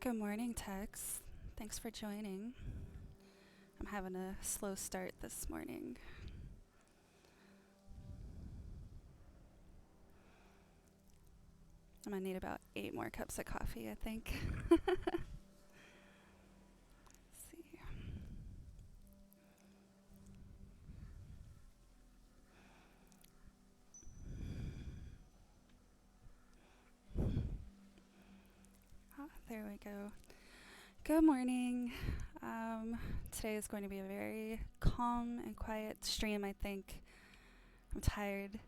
Good morning, Tex. Thanks for joining. I'm having a slow start this morning. I'm gonna need about 8 more cups of coffee, I think. Let's see. There we go. Good morning. Today is going to be a very calm and quiet stream, I think. I'm tired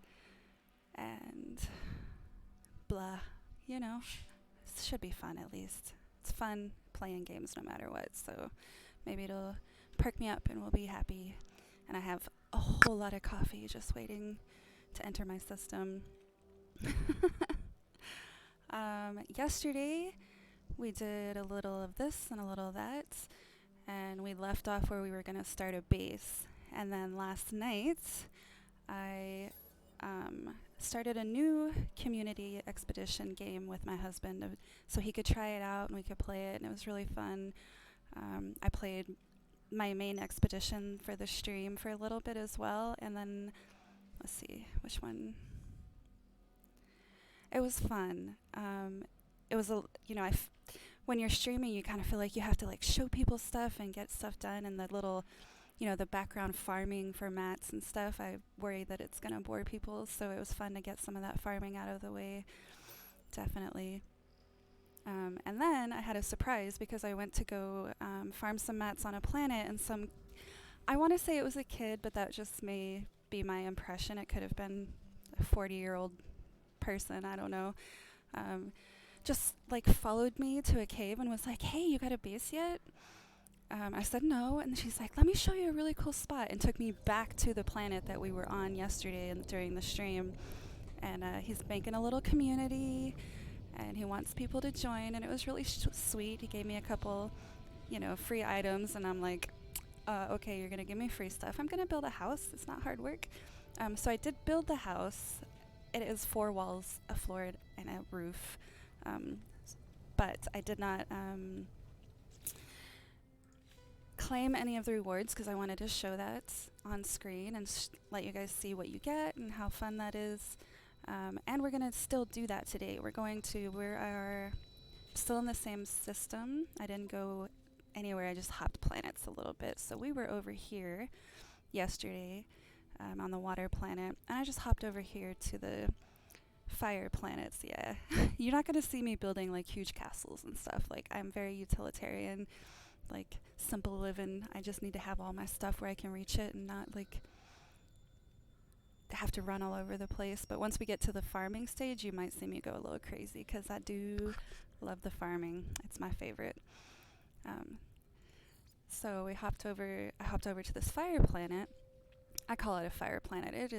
and blah. You know, it should be fun at least. It's fun playing games no matter what, so maybe it'll perk me up and we'll be happy. And I have a whole lot of coffee just waiting to enter my system. Yesterday, we did a little of this and a little of that, and we left off where we were going to start a base. And then last night, I started a new community expedition game with my husband so he could try it out and we could play it, and it was really fun. I played my main expedition for the stream for a little bit as well, and then let's see which one. It was fun. It was when you're streaming, you kind of feel like you have to like show people stuff and get stuff done, and the little, the background farming for mats and stuff. I worry that it's gonna bore people, so it was fun to get some of that farming out of the way. Definitely. And then I had a surprise because I went to go farm some mats on a planet, and I want to say it was a kid, but that just may be my impression. It could have been a 40-year-old person, I don't know. Just like followed me to a cave and was like, "Hey, you got a base yet?" I said no, and she's like, "Let me show you a really cool spot," and took me back to the planet that we were on yesterday and during the stream. And he's making a little community, and he wants people to join, and it was really sweet. He gave me a couple, free items, and I'm like, okay, you're gonna give me free stuff. I'm gonna build a house. It's not hard work. So I did build the house. It is 4 walls, a floor, and a roof. But I did not claim any of the rewards because I wanted to show that on screen and let you guys see what you get and how fun that is. And we're going to still do that today. We are still in the same system. I didn't go anywhere. I just hopped planets a little bit. So we were over here yesterday on the water planet, and I just hopped over here to the fire planets. Yeah. You're not going to see me building like huge castles and stuff. Like, I'm very utilitarian, like simple living. I just need to have all my stuff where I can reach it and not like have to run all over the place. But once we get to the farming stage, you might see me go a little crazy because I do love the farming. It's my favorite. So I hopped over to this fire planet. I call it a fire planet. It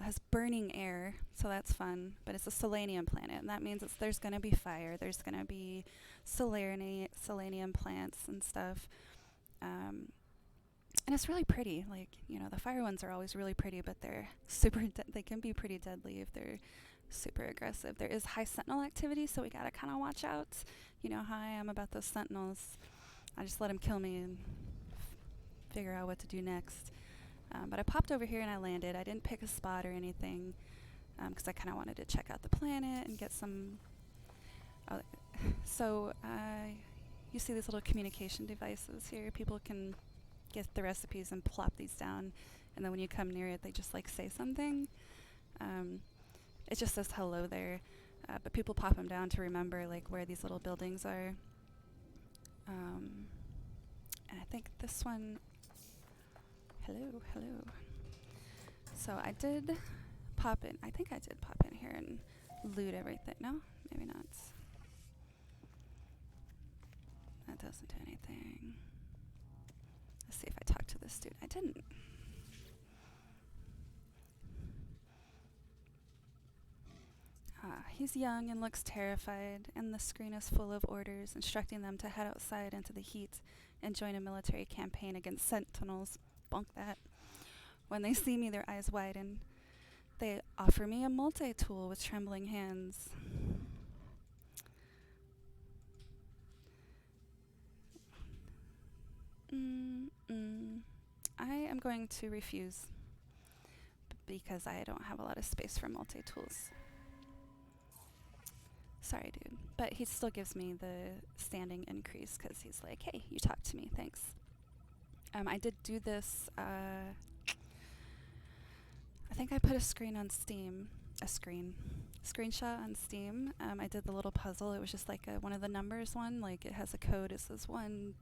has burning air, so that's fun, but it's a selenium planet, and that means there's going to be fire. There's going to be selenium plants and stuff. And it's really pretty. Like, the fire ones are always really pretty, but they're they can be pretty deadly if they're super aggressive. There is high sentinel activity, so we got to kind of watch out. You know how I am about those sentinels. I just let them kill me and figure out what to do next. But I popped over here and I landed. I didn't pick a spot or anything because I kind of wanted to check out the planet and get some. So you see these little communication devices here. People can get the recipes and plop these down, and then when you come near it, they just like say something. It just says hello there, but people pop them down to remember like where these little buildings are. And I think this one. Hello. So I did pop in. I think I did pop in here and loot everything. No, maybe not. That doesn't do anything. Let's see if I talk to this dude. I didn't. He's young and looks terrified, and the screen is full of orders instructing them to head outside into the heat and join a military campaign against sentinels. Bunk that. When they see me, their eyes widen. They offer me a multi-tool with trembling hands. I am going to refuse because I don't have a lot of space for multi-tools. Sorry, dude. But he still gives me the standing increase because he's like, hey, you talked to me, thanks. I did do this, I think I put a screenshot on Steam. I did the little puzzle. It was just like one of the numbers one. Like it has a code. It says 1,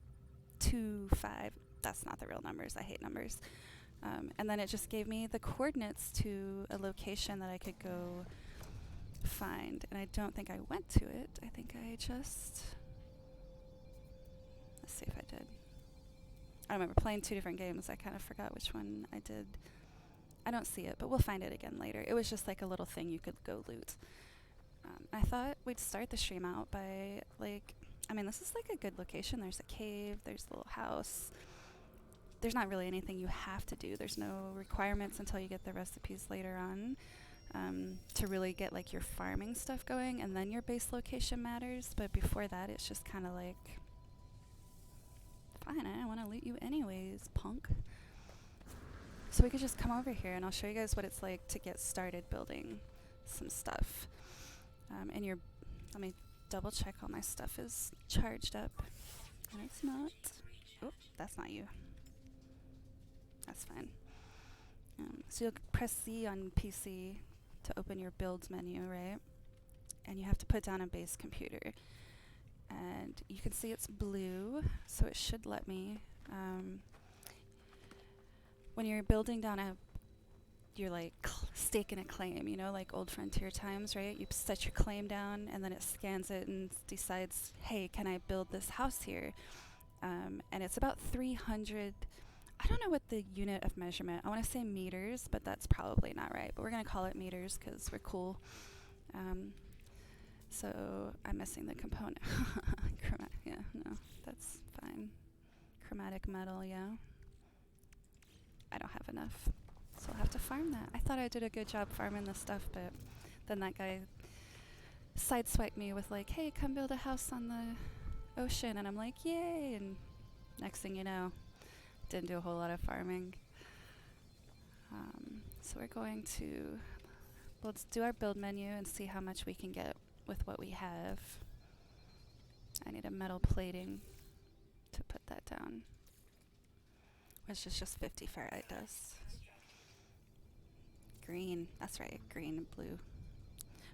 2, 5. That's not the real numbers. I hate numbers. And then it just gave me the coordinates to a location that I could go find. And I don't think I went to it. I think I just... Let's see if I did. I don't remember playing 2 different games. I kind of forgot which one I did. I don't see it, but we'll find it again later. It was just like a little thing you could go loot. I thought we'd start the stream out by, like, I mean, this is like a good location. There's a cave, there's a little house. There's not really anything you have to do. There's no requirements until you get the recipes later on to really get like your farming stuff going, and then your base location matters. But before that, it's just kind of like, fine, I don't want to loot you anyways, punk. So we could just come over here and I'll show you guys what it's like to get started building some stuff. And let me double check all my stuff is charged up. And it's not. Oh, that's not you. That's fine. So you'll press C on PC to open your builds menu, right? And you have to put down a base computer. And you can see it's blue, so it should let me. When you're building down you're like staking a claim, you know, like old frontier times, right? You set your claim down and then it scans it and decides, hey, can I build this house here? And it's about 300, I don't know what the unit of measurement, I want to say meters, but that's probably not right. But we're going to call it meters because we're cool. So I'm missing the component. Yeah, no, that's fine. Chromatic metal, yeah. I don't have enough, so I'll have to farm that. I thought I did a good job farming this stuff, but then that guy sideswiped me with like, hey, come build a house on the ocean, and I'm like, yay, and next thing you know, didn't do a whole lot of farming. So we're going to, let's do our build menu and see how much we can get with what we have. I need a metal plating to put that down. Which is just 50 ferrite dust. Green, that's right, green and blue.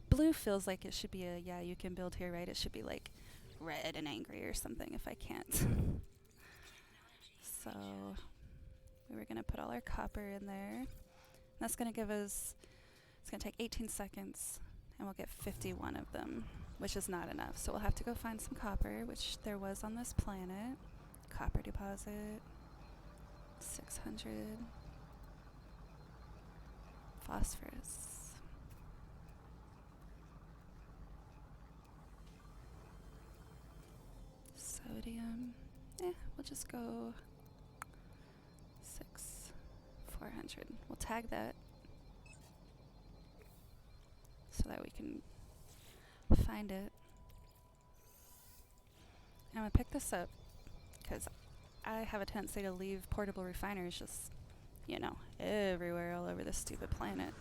Blue feels like it should be a, yeah, you can build here, right? It should be like red and angry or something if I can't. So we were gonna put all our copper in there. That's gonna give us, it's gonna take 18 seconds and we'll get 51 of them, which is not enough. So we'll have to go find some copper, which there was on this planet. Copper deposit. 600 phosphorus. Sodium. We'll just go 400. We'll tag that so that we can find it. I'm gonna pick this up because I have a tendency to leave portable refiners just, you know, everywhere all over this stupid planet.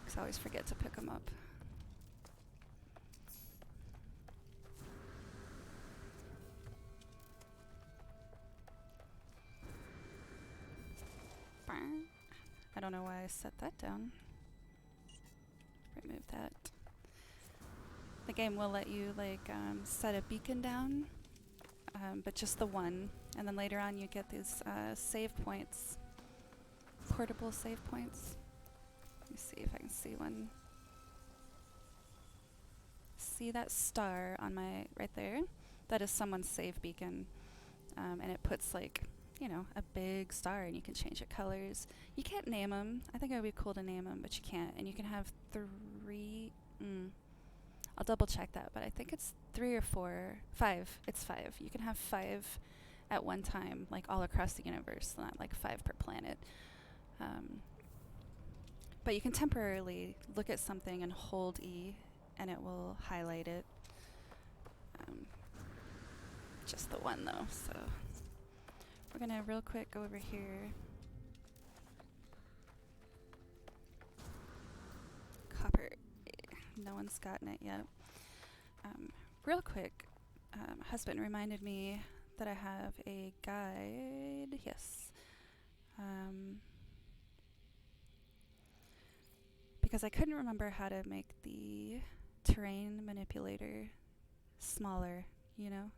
Because I always forget to pick them up. I don't know why I set that down. Remove that. The game will let you like set a beacon down, but just the one. And then later on you get these save points, portable save points. Let me see if I can see one. See that star on my, right there? That is someone's save beacon. And it puts like, you know, a big star and you can change the colors. You can't name them. I think it would be cool to name them, but you can't. And you can have 3, I'll double check that, but I think it's 3 or 4, 5. It's 5. You can have 5 at one time, like all across the universe, not like 5 per planet. But you can temporarily look at something and hold E and it will highlight it. Just the one though, so we're gonna real quick go over here. Copper. No one's gotten it yet. Real quick, husband reminded me that I have a guide. Yes. Because I couldn't remember how to make the terrain manipulator smaller, you know?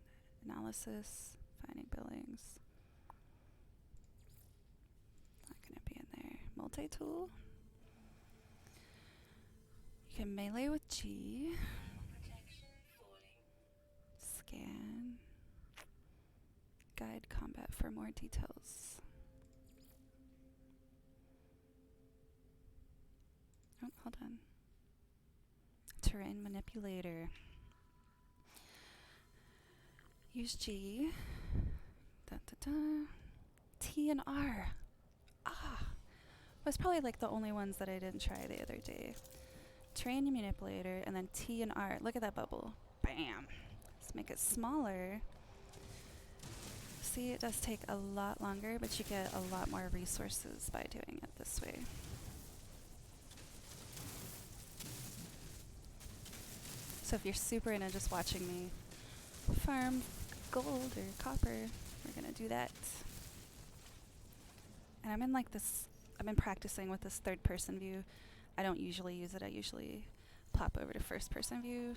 Analysis, finding billings. Not gonna be in there. Multi-tool. You can melee with G. Scan. Guide combat for more details. Oh, hold on. Terrain manipulator. Use G. Da, da, da. T and R. Ah. Was probably like the only ones that I didn't try the other day. Terrain manipulator and then T and R. Look at that bubble. Bam. Let's make it smaller. See, it does take a lot longer, but you get a lot more resources by doing it this way. So if you're super into just watching me farm gold or copper, we're gonna do that. And I'm in like this, I've been practicing with this third person view. I don't usually use it, I usually pop over to first person view.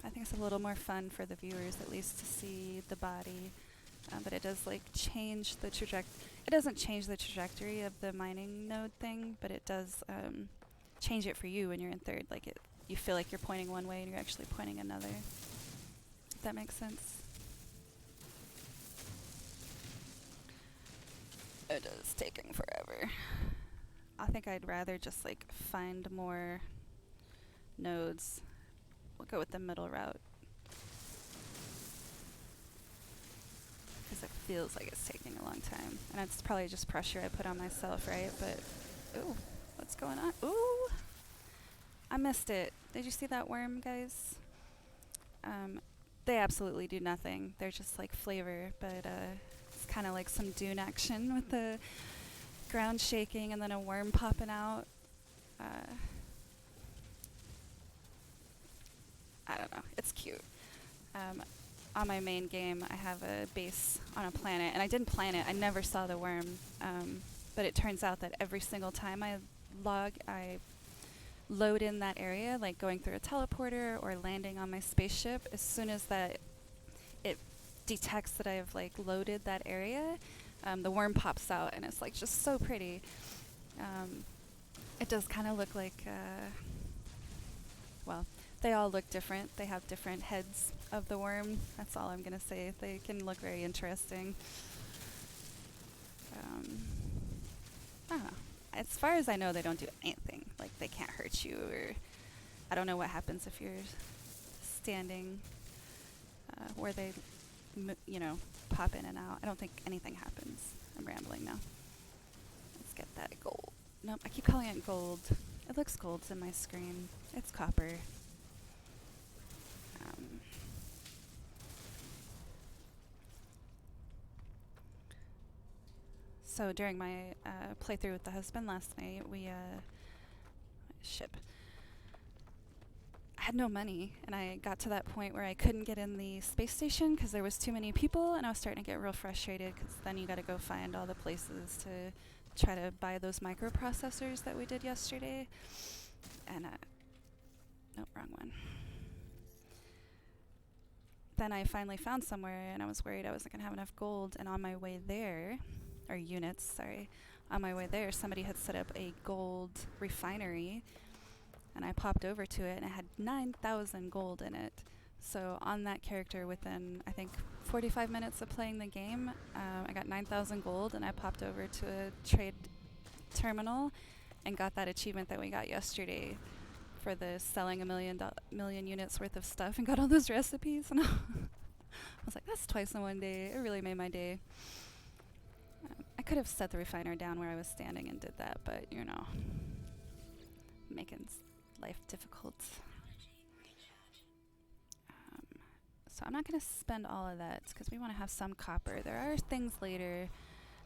I think it's a little more fun for the viewers at least to see the body, but it does like change the trajectory. It doesn't change the trajectory of the mining node thing, but it does change it for you when you're in third. Like you feel like you're pointing one way and you're actually pointing another. If that makes sense. It is taking forever. I think I'd rather just like find more nodes. We'll go with the middle route. Because it feels like it's taking a long time. And it's probably just pressure I put on myself, right? But, ooh, what's going on? Ooh! I missed it. Did you see that worm, guys? They absolutely do nothing. They're just like flavor, but it's kind of like some Dune action with the ground shaking and then a worm popping out. I don't know. It's cute. On my main game, I have a base on a planet, and I didn't plan it. I never saw the worm, but it turns out that every single time I load in that area, like going through a teleporter or landing on my spaceship, as soon as that it detects that I've like loaded that area, the worm pops out, and it's like just so pretty. It does kind of look like, well, they all look different. They have different heads of the worm. That's all I'm going to say. They can look very interesting. I don't know. As far as I know, they don't do anything. Like, they can't hurt you, or I don't know what happens if you're standing where they, pop in and out. I don't think anything happens. I'm rambling now. Let's get that gold. Nope, I keep calling it gold. It looks gold in my screen. It's copper. So during my playthrough with the husband last night, I had no money, and I got to that point where I couldn't get in the space station because there was too many people, and I was starting to get real frustrated because then you got to go find all the places to try to buy those microprocessors that we did yesterday. And nope, wrong one. Then I finally found somewhere, and I was worried I wasn't going to have enough gold, and on my way there, or units, sorry, on my way there, somebody had set up a gold refinery, and I popped over to it, and it had 9,000 gold in it. So on that character, within, I think, 45 minutes of playing the game, I got 9,000 gold, and I popped over to a trade terminal and got that achievement that we got yesterday for the selling a million units worth of stuff, and got all those recipes. And I was like, that's twice in one day. It really made my day. I could have set the refiner down where I was standing and did that, but, making life difficult. So I'm not going to spend all of that because we want to have some copper. There are things later,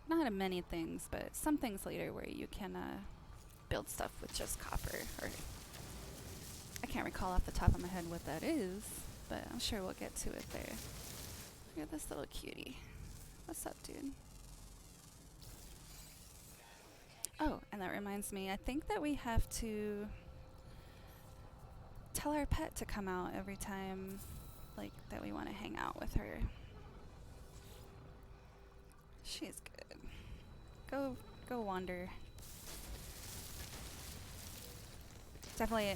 not many things, but some things later where you can build stuff with just copper. Or I can't recall off the top of my head what that is, but I'm sure we'll get to it there. Look at this little cutie. What's up, dude? Oh, and that reminds me, I think that we have to tell our pet to come out every time, like, that we want to hang out with her. She's good. Go wander. Definitely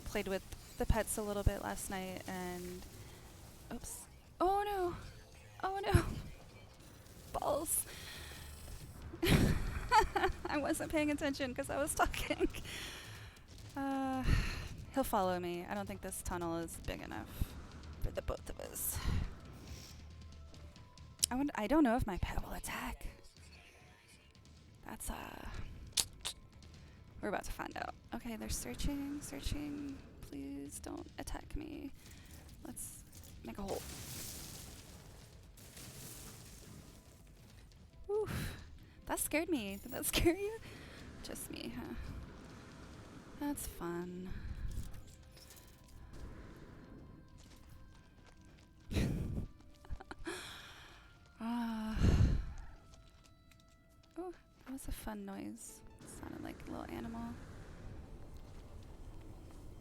played with the pets a little bit last night, and oops. Oh no! Oh no! Balls! I wasn't paying attention because I was talking. He'll follow me. I don't think this tunnel is big enough for the both of us. I don't know if my pet will attack. That's we're about to find out. Okay, they're searching. Please don't attack me. Let's make a hole. Oof. That scared me. Did that scare you? Just me, huh? That's fun. Oh, that was a fun noise. Sounded like a little animal.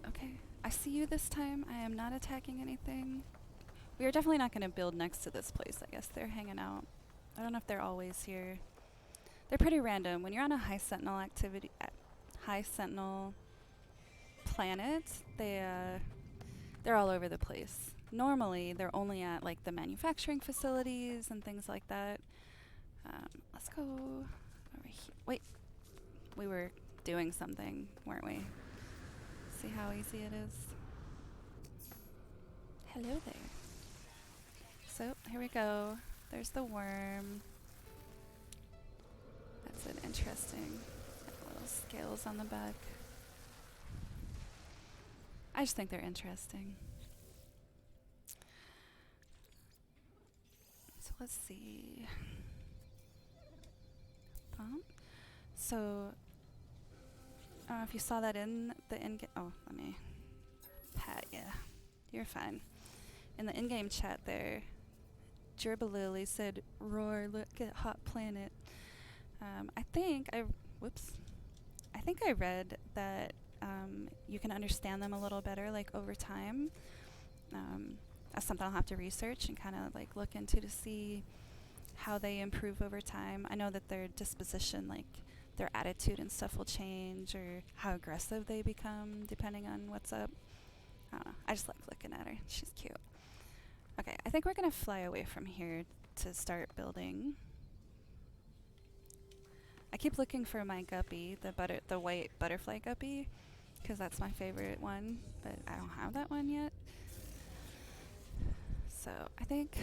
Okay, I see you this time. I am not attacking anything. We are definitely not going to build next to this place. I guess they're hanging out. I don't know if they're always here. They're pretty random. When you're on a high sentinel planet, they're all over the place. Normally, they're only at like the manufacturing facilities and things like that. Let's go over here. Wait, we were doing something, weren't we? See how easy it is? Hello there. So, here we go. There's the worm. That's it, interesting. Little scales on the back. I just think they're interesting. So let's see. So, I don't know if you saw that in the in-game. Oh, let me pat you. You're fine. In the in-game chat there, Gerbalili said, "Roar, look at Hot Planet." I think I read that you can understand them a little better, like over time. That's something I'll have to research and kind of like look into to see how they improve over time. I know that their disposition, like their attitude and stuff, will change, or how aggressive they become depending on what's up. I don't know. I just like looking at her. She's cute. Okay, I think we're gonna fly away from here to start building. I keep looking for my guppy, the white butterfly guppy, because that's my favorite one, but I don't have that one yet. So I think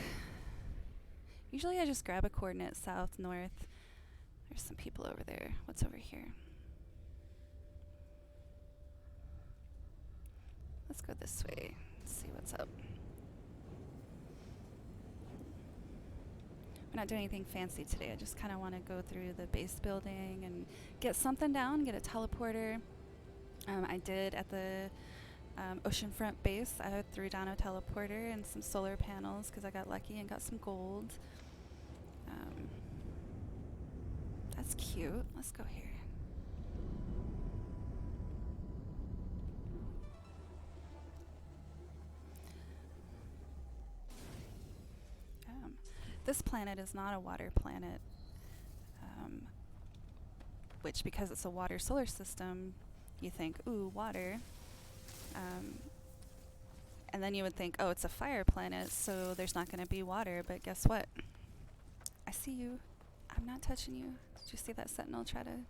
usually I just grab a coordinate south, north. There's some people over there. What's over here? Let's go this way. See what's up. We're not doing anything fancy today. I just kind of want to go through the base building and get something down, get a teleporter. I did at the oceanfront base. I threw down a teleporter and some solar panels because I got lucky and got some gold. That's cute. Let's go here. This planet is not a water planet, which, because it's a water solar system, you think, ooh, water. And then you would think, oh, it's a fire planet, so there's not going to be water. But guess what? I see you. I'm not touching you. Did you see that sentinel try to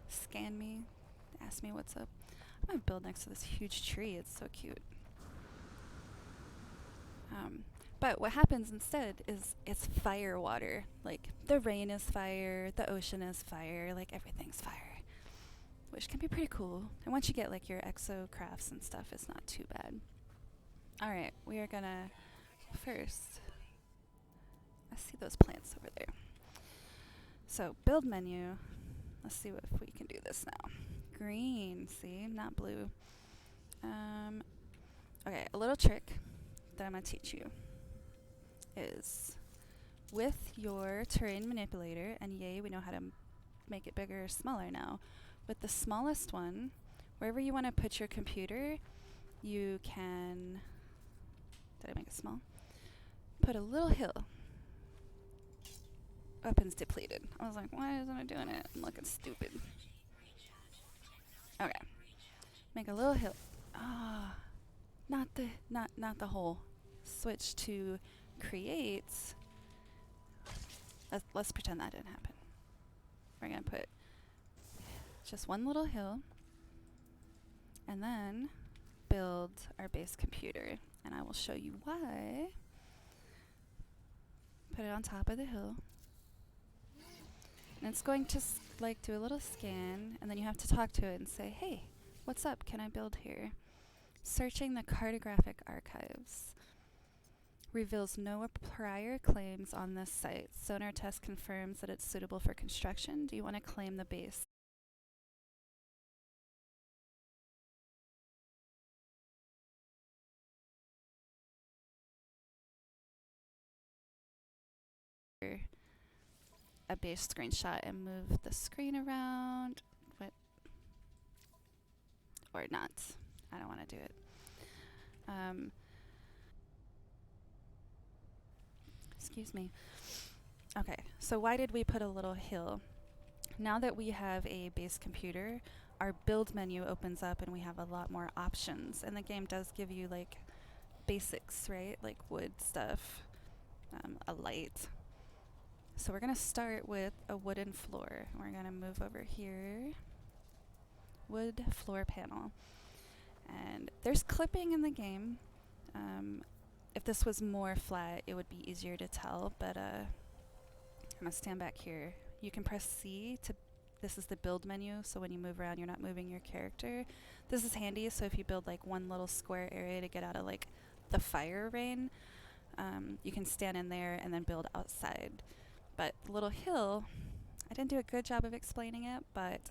scan me, ask me what's up? I'm going to build next to this huge tree. It's so cute. But what happens instead is it's fire water. Like, the rain is fire, the ocean is fire, like everything's fire, which can be pretty cool. And once you get like your exo crafts and stuff, it's not too bad. All right, we are gonna first, I see those plants over there. So build menu. Let's see if we can do this now. Green, see, not blue. Okay, a little trick that I'm gonna teach you is with your terrain manipulator, and yay, we know how to make it bigger or smaller now. With the smallest one, wherever you want to put your computer, you can, did I make it small? Put a little hill. Weapons depleted. I was like, why isn't it doing it? I'm looking stupid. Okay. Make a little hill. Ah, not the whole. Switch to create. Let's pretend that didn't happen. We're gonna put just one little hill, and then build our base computer. And I will show you why. Put it on top of the hill. And it's going to like do a little scan, and then you have to talk to it and say, hey, what's up? Can I build here? Searching the cartographic archives. Reveals no prior claims on this site. Sonar test confirms that it's suitable for construction. Do you want to claim the base? A base screenshot and move the screen around. What? Or not. I don't want to do it. Excuse me. Okay, so why did we put a little hill? Now that we have a base computer, our build menu opens up and we have a lot more options. And the game does give you like basics, right? Like wood stuff, a light. So we're going to start with a wooden floor. We're going to move over here. Wood floor panel. And there's clipping in the game. If this was more flat, it would be easier to tell, but I'm going to stand back here. You can press C to, this is the build menu, so when you move around, you're not moving your character. This is handy, so if you build like one little square area to get out of like the fire rain, you can stand in there and then build outside. But the little hill, I didn't do a good job of explaining it, but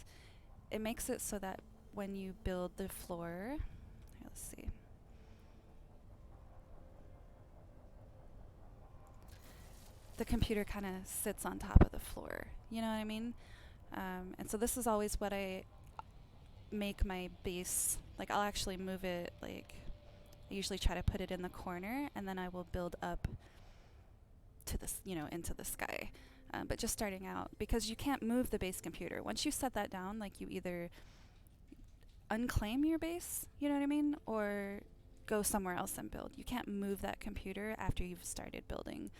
it makes it so that when you build the floor, let's see. The computer kind of sits on top of the floor. You know what I mean? And so this is always what I make my base. Like I'll actually move it, like I usually try to put it in the corner, and then I will build up to this, into the sky. But just starting out, because you can't move the base computer. Once you set that down, like you either unclaim your base, you know what I mean? Or go somewhere else and build. You can't move that computer after you've started building.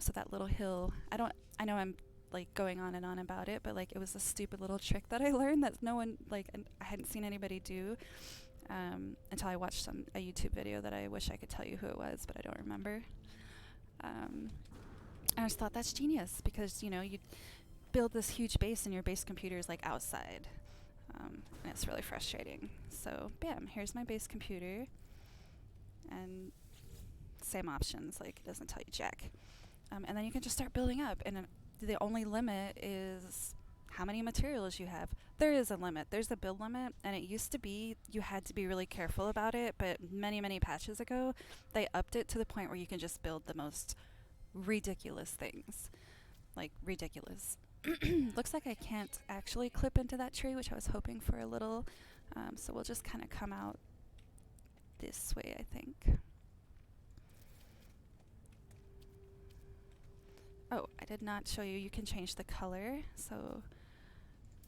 So that little hill, I know I'm like going on and on about it, but like it was a stupid little trick that I learned that no one, like I hadn't seen anybody do until I watched a YouTube video that I wish I could tell you who it was, but I don't remember. I just thought that's genius because, you build this huge base and your base computer is like outside. And it's really frustrating. So bam, here's my base computer. And same options, like it doesn't tell you jack. And then you can just start building up. And the only limit is how many materials you have. There is a limit. There's a build limit. And it used to be you had to be really careful about it. But many, many patches ago, they upped it to the point where you can just build the most ridiculous things. Like ridiculous. Looks like I can't actually clip into that tree, which I was hoping for a little. So we'll just kind of come out this way, I think. Oh, I did not show you. You can change the color. So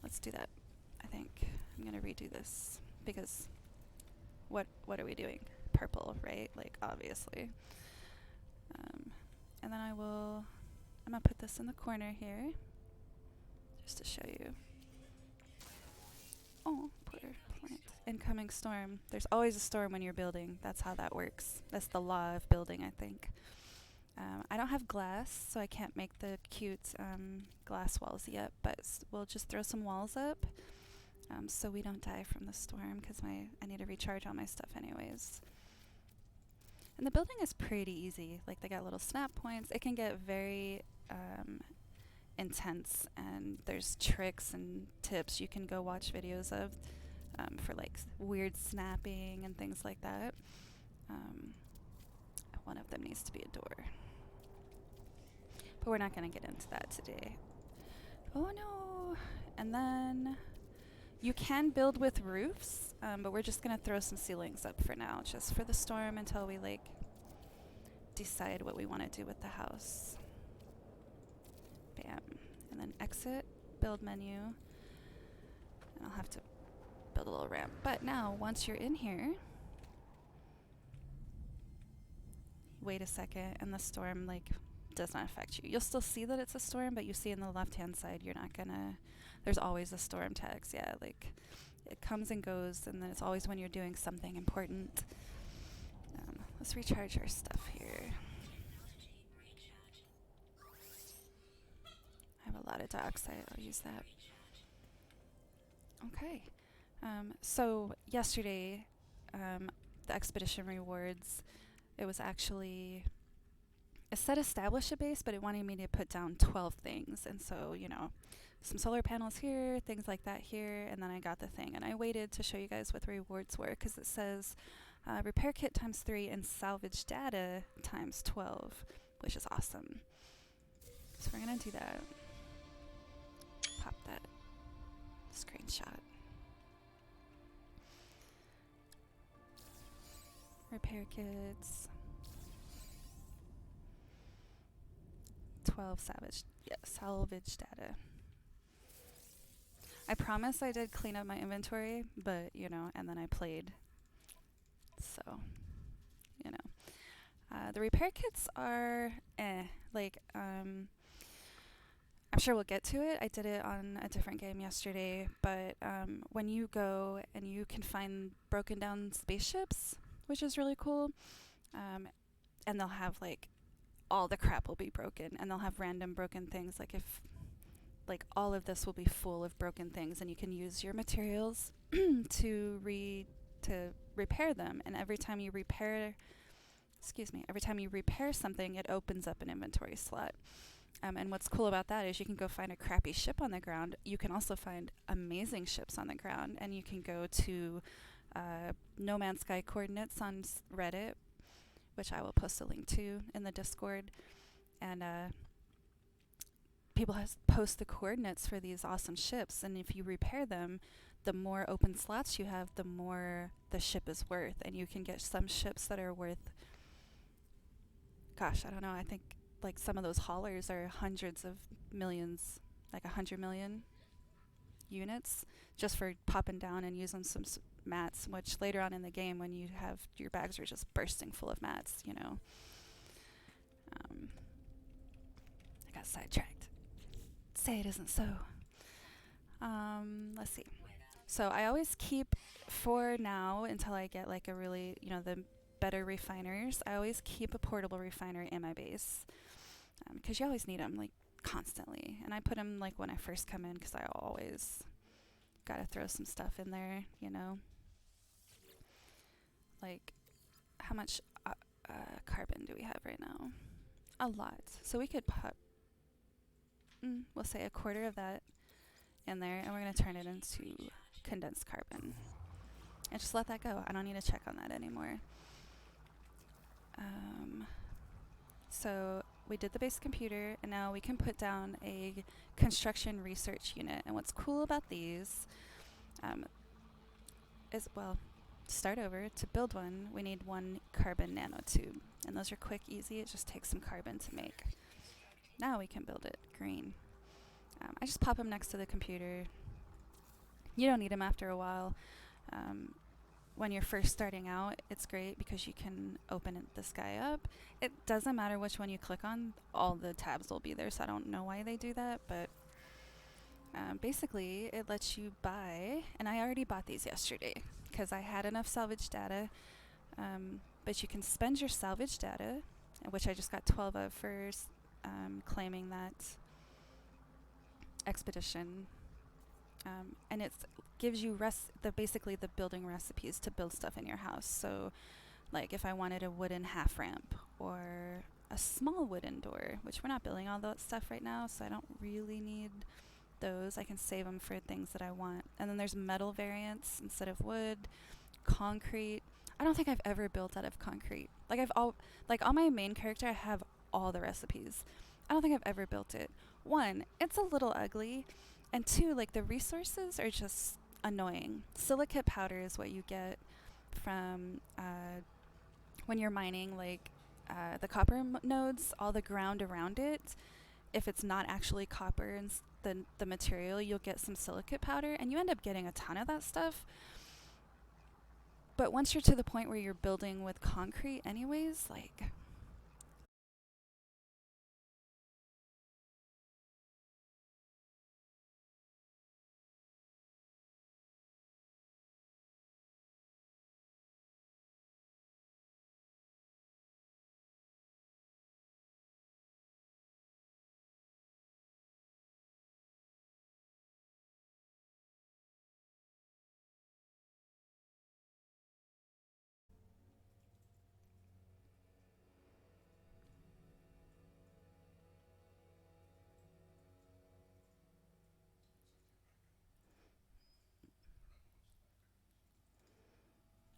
let's do that. I think I'm going to redo this because what are we doing? Purple, right? Like, obviously. And then I'm going to put this in the corner here just to show you. Oh, poor plant. Incoming storm. There's always a storm when you're building. That's how that works. That's the law of building, I think. I don't have glass, so I can't make the cute glass walls yet, but we'll just throw some walls up so we don't die from the storm because I need to recharge all my stuff anyways. And the building is pretty easy. Like they got little snap points. It can get very intense, and there's tricks and tips you can go watch videos of for like weird snapping and things like that. Um, one of them needs to be a door, but we're not going to get into that today. Oh no! And then you can build with roofs, but we're just going to throw some ceilings up for now, just for the storm until we like decide what we want to do with the house. Bam. And then exit, build menu. And I'll have to build a little ramp. But now, once you're in here, wait a second, and the storm like does not affect you. You'll still see that it's a storm, but you see in the left-hand side, you're not gonna. There's always a storm text. Yeah, like it comes and goes, and then it's always when you're doing something important. Let's recharge our stuff here. I have a lot of dioxide. I'll use that. Okay. So yesterday, the expedition rewards, it was actually, it said establish a base, but it wanted me to put down 12 things. And so, some solar panels here, things like that here, and then I got the thing. And I waited to show you guys what the rewards were, because it says repair kit ×3 and salvage data ×12, which is awesome. So we're going to do that. Pop that screenshot. Repair kits. 12 salvage data. I promise I did clean up my inventory, but, and then I played. So, the repair kits are I'm sure we'll get to it. I did it on a different game yesterday, but when you go and you can find broken down spaceships, which is really cool, and they'll have like all the crap will be broken, and they'll have random broken things. Like if all of this will be full of broken things, and you can use your materials to repair them. And every time you repair something, it opens up an inventory slot. And what's cool about that is you can go find a crappy ship on the ground. You can also find amazing ships on the ground, and you can go to No Man's Sky coordinates on Reddit, which I will post a link to in the Discord. And people post the coordinates for these awesome ships, and if you repair them, the more open slots you have, the more the ship is worth. And you can get some ships that are worth, gosh, I don't know, I think like some of those haulers are hundreds of millions, like 100 million units, just for popping down and using some mats, which later on in the game, when you have your bags are just bursting full of mats, I got sidetracked. Say it isn't so. Let's see. So I always keep, for now, until I get like a really, the better refiners, I always keep a portable refiner in my base, because you always need them like constantly. And I put them like when I first come in, because I always gotta throw some stuff in there, Like, how much carbon do we have right now? A lot. So we could put, we'll say a quarter of that in there, and we're going to turn it into condensed carbon. And just let that go. I don't need to check on that anymore. So we did the base computer, and now we can put down a construction research unit. And what's cool about these is, well, start over. To build one, we need 1 carbon nanotube. And those are quick, easy. It just takes some carbon to make. Now we can build it green. I just pop them next to the computer. You don't need them after a while. When you're first starting out, it's great because you can open this guy up. It doesn't matter which one you click on, all the tabs will be there, so I don't know why they do that, but basically it lets you buy, and I already bought these yesterday because I had enough salvage data, but you can spend your salvage data, which I just got 12 of for claiming that expedition. And it gives you basically the building recipes to build stuff in your house. So Like if I wanted a wooden half ramp or a small wooden door, which we're not building all that stuff right now, so I don't really need those. I can save them for things that I want. And then there's metal variants instead of wood, concrete. I don't think I've ever built out of concrete. Like on my main character, I have all the recipes. I don't think I've ever built it. One, it's a little ugly, and two, like the resources are just annoying. Silicate powder is what you get from when you're mining, like the copper nodes, all the ground around it. If it's not actually copper and the material, you'll get some silicate powder, and you end up getting a ton of that stuff. But once you're to the point where you're building with concrete anyways, like...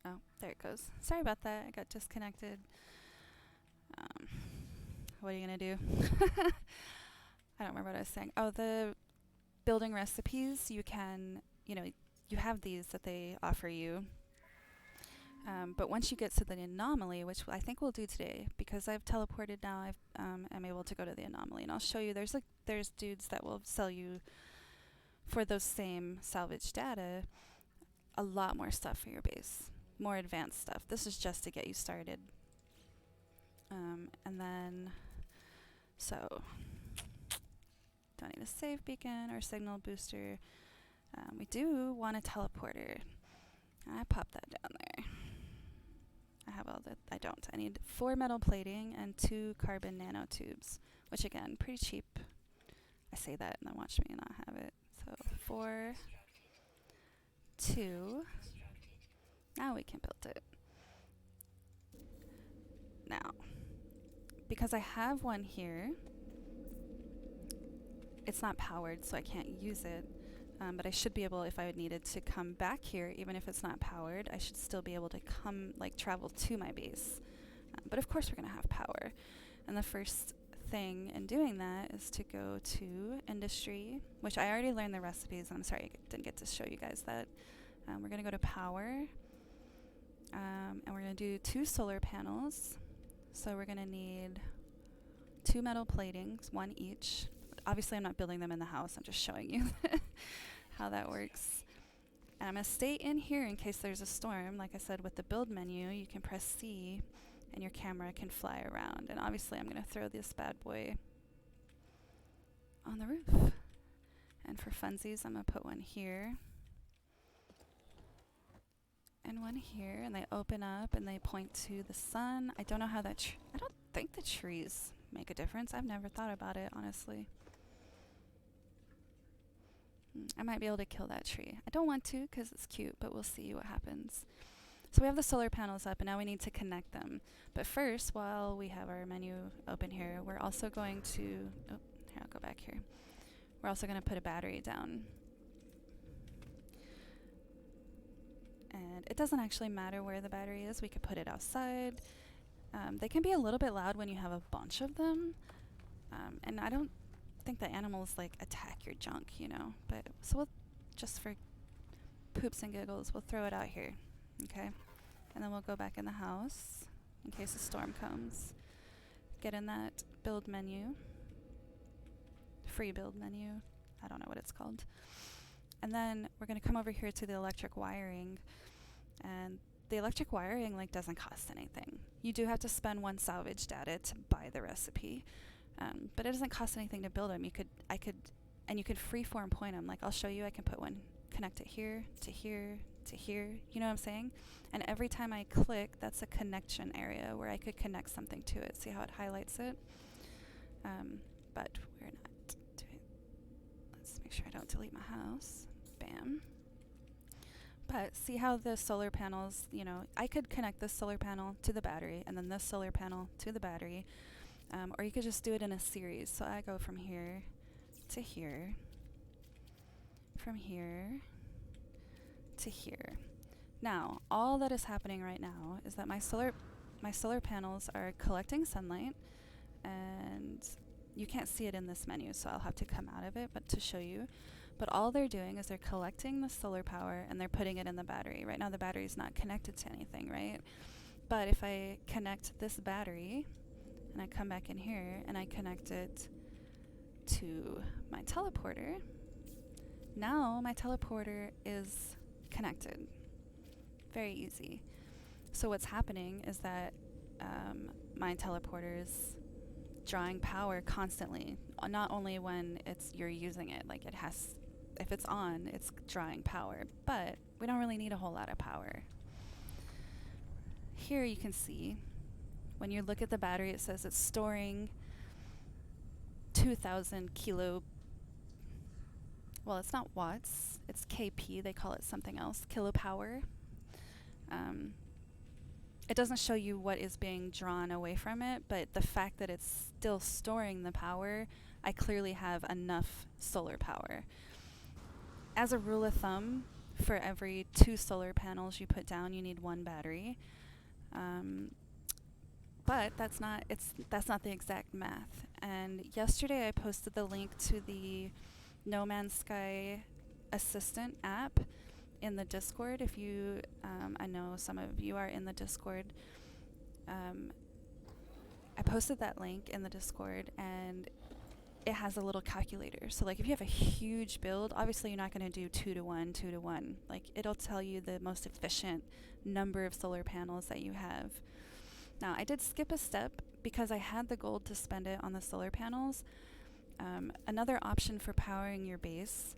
Oh, there it goes. Sorry about that. I got disconnected. Um, what are you going to do? I don't remember what I was saying. Oh, the building recipes, you can, you have these that they offer you. But once you get to the anomaly, which I think we'll do today, because I've teleported now, I'm able to go to the anomaly, and I'll show you. There's dudes that will sell you for those same salvage data a lot more stuff for your base, more advanced stuff. This is just to get you started. And then, so don't need a save beacon or signal booster. We do want a teleporter. I pop that down there. I have all that. I don't. I need 4 metal plating and 2 carbon nanotubes, which again, pretty cheap. I say that and then watch me not have it. So 4, 2. Now we can build it. Now, because I have one here, it's not powered, so I can't use it. But I should be able, if I needed to come back here, even if it's not powered, I should still be able to travel to my base. But of course we're going to have power. And the first thing in doing that is to go to industry, which I already learned the recipes, and I'm sorry I didn't get to show you guys that. We're going to go to power, and we're going to do 2 solar panels. So we're going to need 2 metal platings, 1 each. Obviously I'm not building them in the house, I'm just showing you how that works. And I'm going to stay in here in case there's a storm. Like I said, with the build menu, you can press C and your camera can fly around. And obviously I'm going to throw this bad boy on the roof. And for funsies, I'm going to put one here and one here, and they open up and they point to the sun. I don't know how that... I don't think the trees make a difference. I've never thought about it, honestly. I might be able to kill that tree. I don't want to because it's cute, but we'll see what happens. So we have the solar panels up, and now we need to connect them. But first, while we have our menu open here, we're also going to... Oh, here, I'll go back here. We're also going to put a battery down. And it doesn't actually matter where the battery is. We could put it outside. They can be a little bit loud when you have a bunch of them. And I don't think the animals like attack your junk, but so we'll just for poops and giggles, we'll throw it out here, okay? And then we'll go back in the house in case a storm comes. Get in that build menu, free build menu, I don't know what it's called. And then we're going to come over here to the electric wiring, and the electric wiring doesn't cost anything. You do have to spend 1 salvage data to buy the recipe. But it doesn't cost anything to build them. You could freeform point them. Like I'll show you, I can put one, connect it here to here to here. You know what I'm saying? And every time I click, that's a connection area where I could connect something to it. See how it highlights it? But we're not doing. Let's make sure I don't delete my house. Bam. But see how the solar panels, I could connect this solar panel to the battery and then this solar panel to the battery. Or you could just do it in a series. So I go from here to here, from here to here. Now, all that is happening right now is that my solar panels are collecting sunlight, and you can't see it in this menu, so I'll have to come out of it, but to show you. But all they're doing is they're collecting the solar power and they're putting it in the battery. Right now the battery's not connected to anything, right? But if I connect this battery and I come back in here and I connect it to my teleporter, now my teleporter is connected. Very easy. So what's happening is that my teleporter is drawing power constantly, not only when you're using it, like it has, if it's on, it's drawing power, but we don't really need a whole lot of power. Here you can see, when you look at the battery, it says it's storing 2,000 kilo, well, it's not watts, it's kp, they call it something else, kilopower. It doesn't show you what is being drawn away from it, but the fact that it's still storing the power, I clearly have enough solar power. As a rule of thumb, for every 2 solar panels you put down, you need 1 battery. But that's not the exact math. And yesterday I posted the link to the No Man's Sky Assistant app in the Discord. If you, I know some of you are in the Discord. I posted that link in the Discord, and it has a little calculator. So like if you have a huge build, obviously you're not going to do 2 to 1, 2 to 1. Like it'll tell you the most efficient number of solar panels that you have. Now I did skip a step because I had the gold to spend it on the solar panels. Another option for powering your base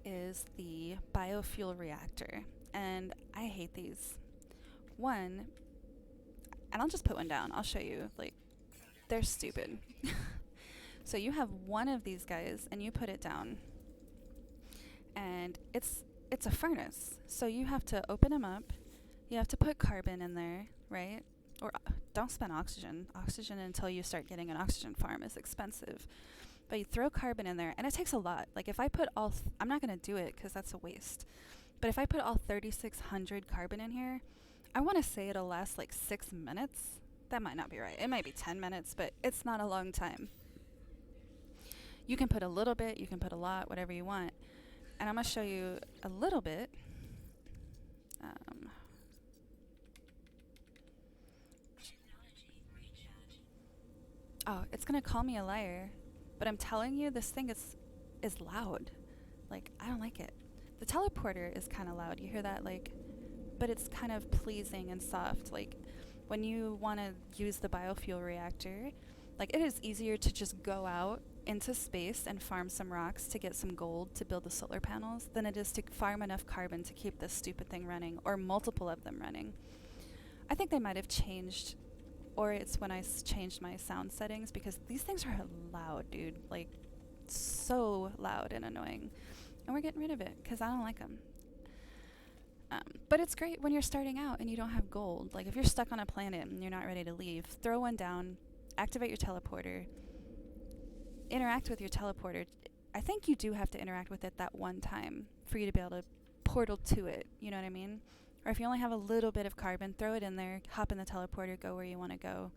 is the biofuel reactor, and I hate these. One, and I'll just put one down, I'll show you, like, they're stupid. So you have one of these guys and you put it down, and it's a furnace, so you have to open them up, you have to put carbon in there, right? Or don't spend oxygen until you start getting an oxygen farm is expensive. But you throw carbon in there, and it takes a lot. Like if I put all, I'm not going to do it because that's a waste. But if I put all 3,600 carbon in here, I want to say it'll last like 6 minutes. That might not be right. It might be 10 minutes, but it's not a long time. You can put a little bit, you can put a lot, whatever you want. And I'm going to show you a little bit. Oh, it's going to call me a liar. But I'm telling you, this thing is loud. Like, I don't like it. The teleporter is kind of loud. You hear that? Like, but it's kind of pleasing and soft. Like, when you want to use the biofuel reactor, like, it is easier to just go out into space and farm some rocks to get some gold to build the solar panels than it is to farm enough carbon to keep this stupid thing running, or multiple of them running. I think they might have changed, or it's when I changed my sound settings, because these things are loud, dude. Like, so loud and annoying. And we're getting rid of it because I don't like them. But it's great when you're starting out and you don't have gold. Like if you're stuck on a planet and you're not ready to leave, throw one down, activate your teleporter, interact with your teleporter. I think you do have to interact with it that one time for you to be able to portal to it. You know what I mean? Or if you only have a little bit of carbon, throw it in there, hop in the teleporter, go where you want to go.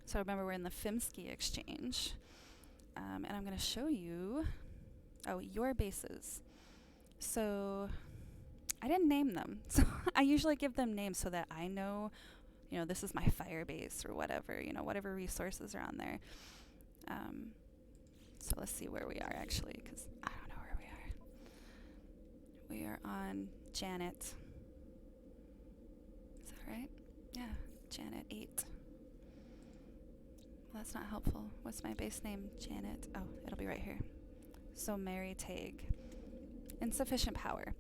So remember, we're in the Fimsky exchange. And I'm going to show you, your bases. So I didn't name them. So I usually give them names so that I know, this is my fire base or whatever, whatever resources are on there. So let's see where we are actually, because I don't know where we are. We are on Janet. Is that right? Yeah, Janet 8. Well, that's not helpful. What's my base name? Janet. Oh, it'll be right here. So Mary Tag. Insufficient power.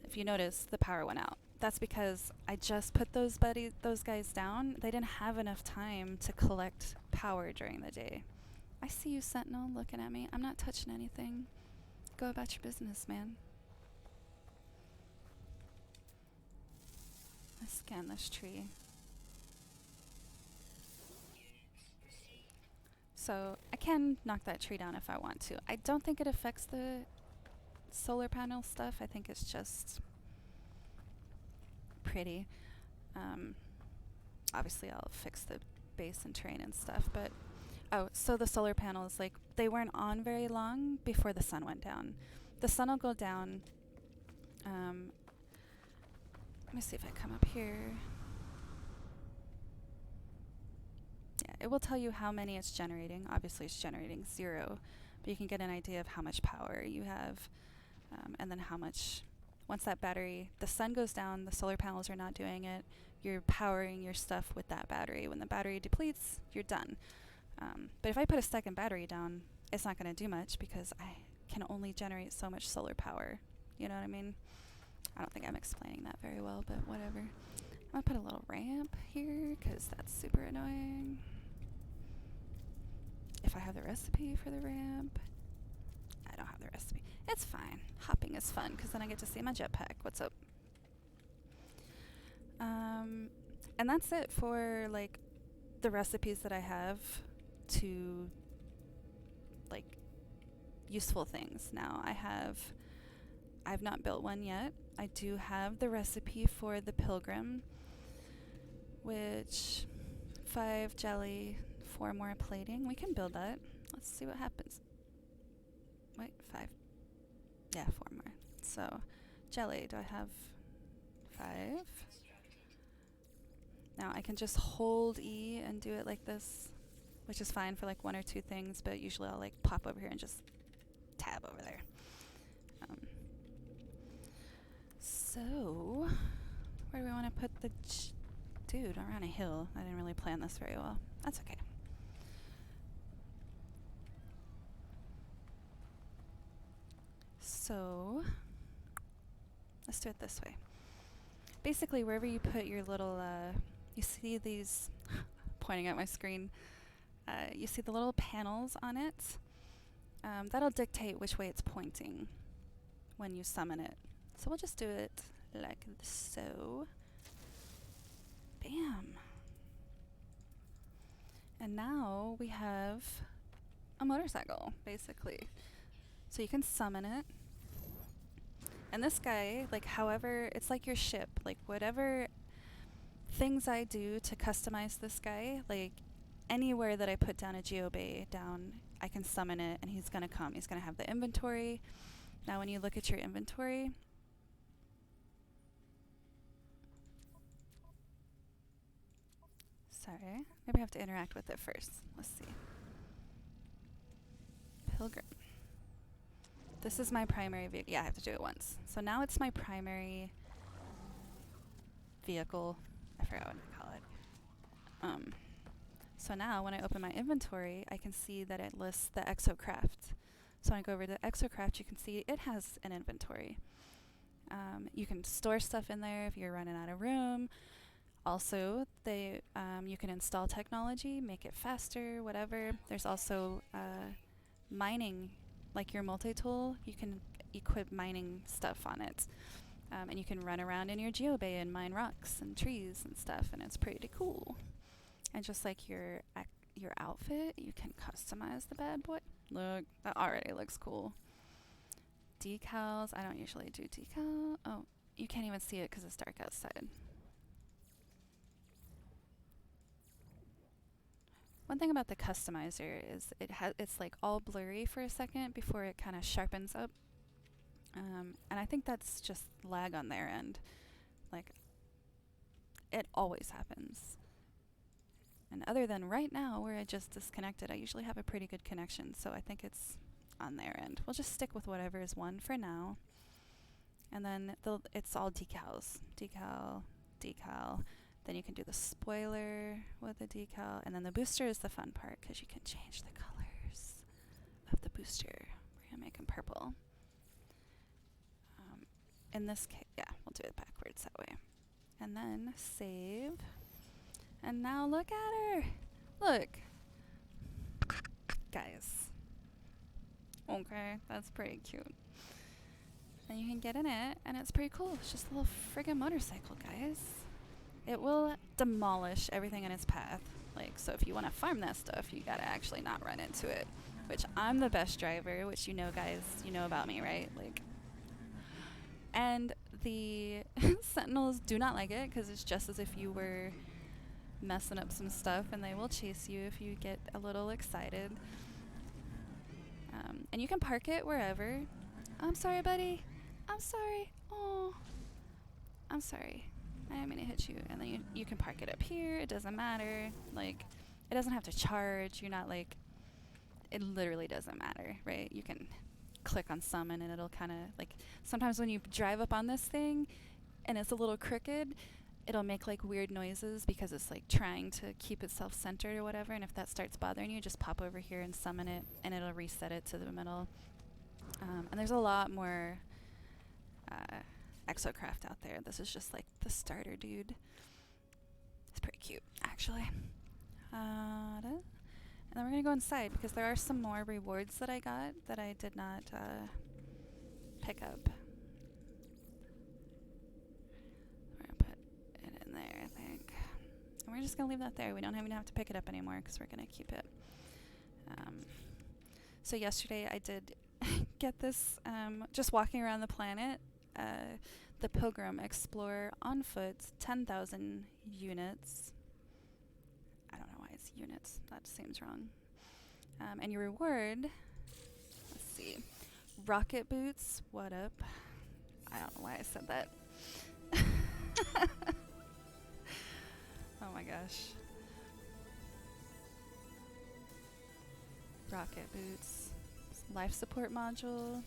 If you notice, the power went out. That's because I just put those guys down. They didn't have enough time to collect power during the day. I see you, Sentinel, looking at me. I'm not touching anything. go about your business, man. Let's scan this tree. So I can knock that tree down if I want to. I don't think it affects the solar panel stuff. I think it's just pretty. Obviously I'll fix the base and terrain and stuff, but oh, so the solar panels, like, they weren't on very long before the sun went down. The sun will go down. Let me see if I come up here. Yeah, it will tell you how many it's generating. Obviously it's generating 0, but you can get an idea of how much power you have, and then how much, once that battery, the sun goes down, the solar panels are not doing it, you're powering your stuff with that battery. When the battery depletes, you're done. But if I put a second battery down, it's not going to do much because I can only generate so much solar power. You know what I mean? I don't think I'm explaining that very well, but whatever. I'm going to put a little ramp here because that's super annoying. If I have the recipe for the ramp. I don't have the recipe. It's fine. Hopping is fun because then I get to see my jetpack. What's up? And that's it for, like, the recipes that I have to, like, useful things. Now I've not built one yet. I do have the recipe for the pilgrim, which 5 jelly, 4 more plating. We can build that. Let's see what happens. Wait, 5. Yeah, 4 more. So jelly, do I have 5? Now I can just hold E and do it like this, which is fine for like 1 or 2 things, but usually I'll like pop over here and just tab over there. So, where do we want to put the dude? We're on a hill. I didn't really plan this very well. That's okay. So, let's do it this way. Basically, wherever you put your little, you see these, pointing at my screen, you see the little panels on it. That'll dictate which way it's pointing when you summon it. So we'll just do it like so. Bam. And now we have a motorcycle, basically. So you can summon it. And this guy, like, however, it's like your ship. Like, whatever things I do to customize this guy, like, anywhere that I put down a geobay down, I can summon it, and he's going to come. He's going to have the inventory. Now, when you look at your inventory, sorry, maybe I have to interact with it first. Let's see. Pilgrim. This is my primary vehicle. Yeah, I have to do it once. So now it's my primary vehicle. I forgot what to call it. So now when I open my inventory, I can see that it lists the Exocraft. So when I go over to Exocraft, you can see it has an inventory. You can store stuff in there if you're running out of room. Also, you can install technology, make it faster, whatever. There's also mining, like your multi-tool. You can equip mining stuff on it. And you can run around in your geobay and mine rocks and trees and stuff, and it's pretty cool. And just like your outfit, you can customize the bad boy. Look, that already looks cool. Decals, I don't usually do decal. Oh, you can't even see it because it's dark outside. One thing about the customizer is it's like all blurry for a second before it kind of sharpens up. And I think that's just lag on their end. Like, it always happens. And other than right now where I just disconnected, I usually have a pretty good connection, so I think it's on their end. We'll just stick with whatever is 1 for now. And then it's all decals. Decal, decal. Then you can do the spoiler with the decal. And then the booster is the fun part because you can change the colors of the booster. We're going to make them purple. In this case, yeah, we'll do it backwards that way. And then save. And now look at her. Look. Guys. Okay, that's pretty cute. and you can get in it, and it's pretty cool. It's just a little friggin' motorcycle, guys. It will demolish everything in its path. Like, so if you want to farm that stuff, you gotta actually not run into it. Which I'm the best driver, which you know, guys, you know about me, right? Like, and the sentinels do not like it because it's just as if you were messing up some stuff, and they will chase you if you get a little excited. And you can park it wherever. I'm sorry, buddy. I'm sorry. Oh, I'm sorry. I didn't mean to hit you. And then you can park it up here. It doesn't matter. Like, it doesn't have to charge. You're not like, it literally doesn't matter, right? You can click on summon and it'll kind of like, sometimes when you drive up on this thing and it's a little crooked, it'll make like weird noises because it's like trying to keep itself centered or whatever. And if that starts bothering you, just pop over here and summon it and it'll reset it to the middle. And there's a lot more exocraft out there. This is just like the starter dude. It's pretty cute, actually. And then we're gonna go inside because there are some more rewards that I got that I did not pick up. We're gonna put it in there, I think. And we're just gonna leave that there. We don't even have to pick it up anymore because we're gonna keep it. So yesterday I did get this, just walking around the planet, the Pilgrim Explorer on foot, 10,000 units. I don't know why it's units. That seems wrong. And your reward, let's see, rocket boots. What up? I don't know why I said that. Oh my gosh. Rocket boots. Life support module.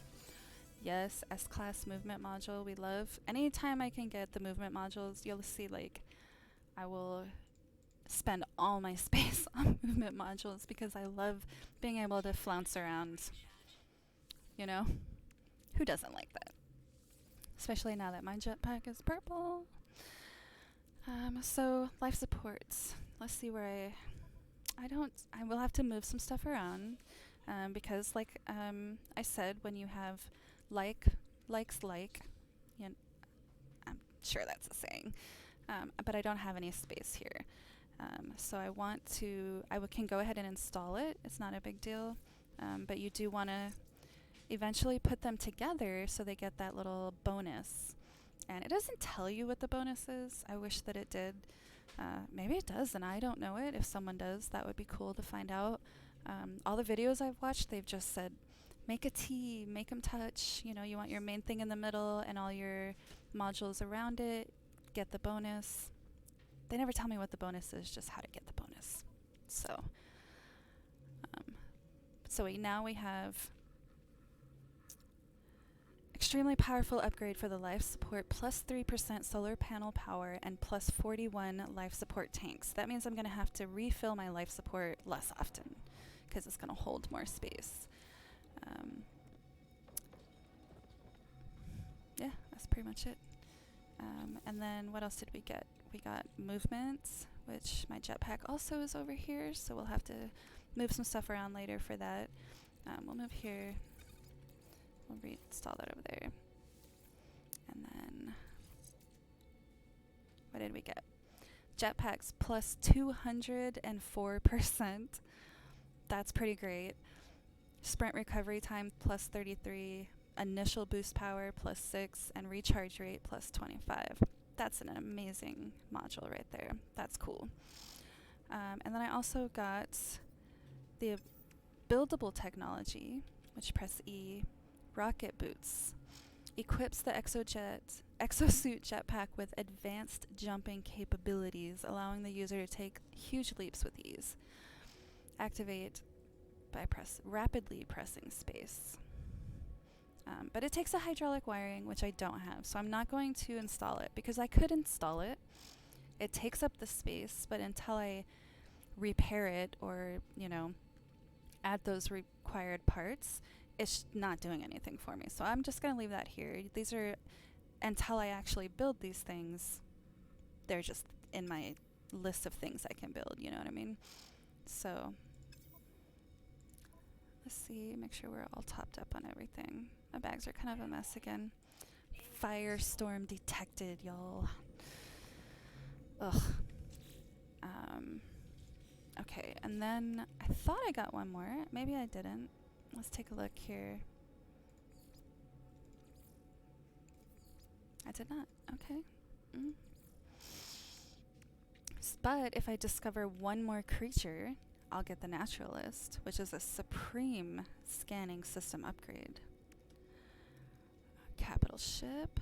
Yes, S-class movement module. We love. Anytime I can get the movement modules, you'll see like I will spend all my space on movement modules because I love being able to flounce around. You know? Who doesn't like that? Especially now that my jetpack is purple. So life supports. Let's see where I will have to move some stuff around. Because like I said, when you have likes, you know, I'm sure that's a saying, but I don't have any space here. So I can go ahead and install it. It's not a big deal, but you do want to eventually put them together so they get that little bonus. And it doesn't tell you what the bonus is. I wish that it did. Maybe it does, and I don't know it. If someone does, that would be cool to find out. All the videos I've watched, they've just said, make a T, make them touch. You know, you want your main thing in the middle and all your modules around it. Get the bonus. They never tell me what the bonus is, just how to get the bonus. So now we have extremely powerful upgrade for the life support, plus 3% solar panel power, and plus 41 life support tanks. That means I'm going to have to refill my life support less often because it's going to hold more space. Yeah, that's pretty much it. And then what else did we get? We got movements, which my jetpack also is over here, so we'll have to move some stuff around later for that. We'll move here. We'll reinstall that over there. And then, what did we get? Jetpacks plus 204%. That's pretty great. Sprint recovery time plus 33. Initial boost power plus 6. And recharge rate plus 25. That's an amazing module right there. That's cool. And then I also got the buildable technology, which press E. Rocket boots. Equips the exosuit jetpack with advanced jumping capabilities, allowing the user to take huge leaps with ease. Activate by rapidly pressing space. But it takes a hydraulic wiring, which I don't have, so I'm not going to install it because I could install it. It takes up the space, but until I repair it or, you know, add those required parts, it's not doing anything for me. So I'm just going to leave that here. These are, until I actually build these things, they're just in my list of things I can build, you know what I mean? So let's see, make sure we're all topped up on everything. My bags are kind of a mess again. Firestorm detected, y'all. Ugh. Okay, and then I thought I got one more. Maybe I didn't. Let's take a look here. I did not. Okay. But if I discover one more creature, I'll get the naturalist, which is a supreme scanning system upgrade. Capital ship.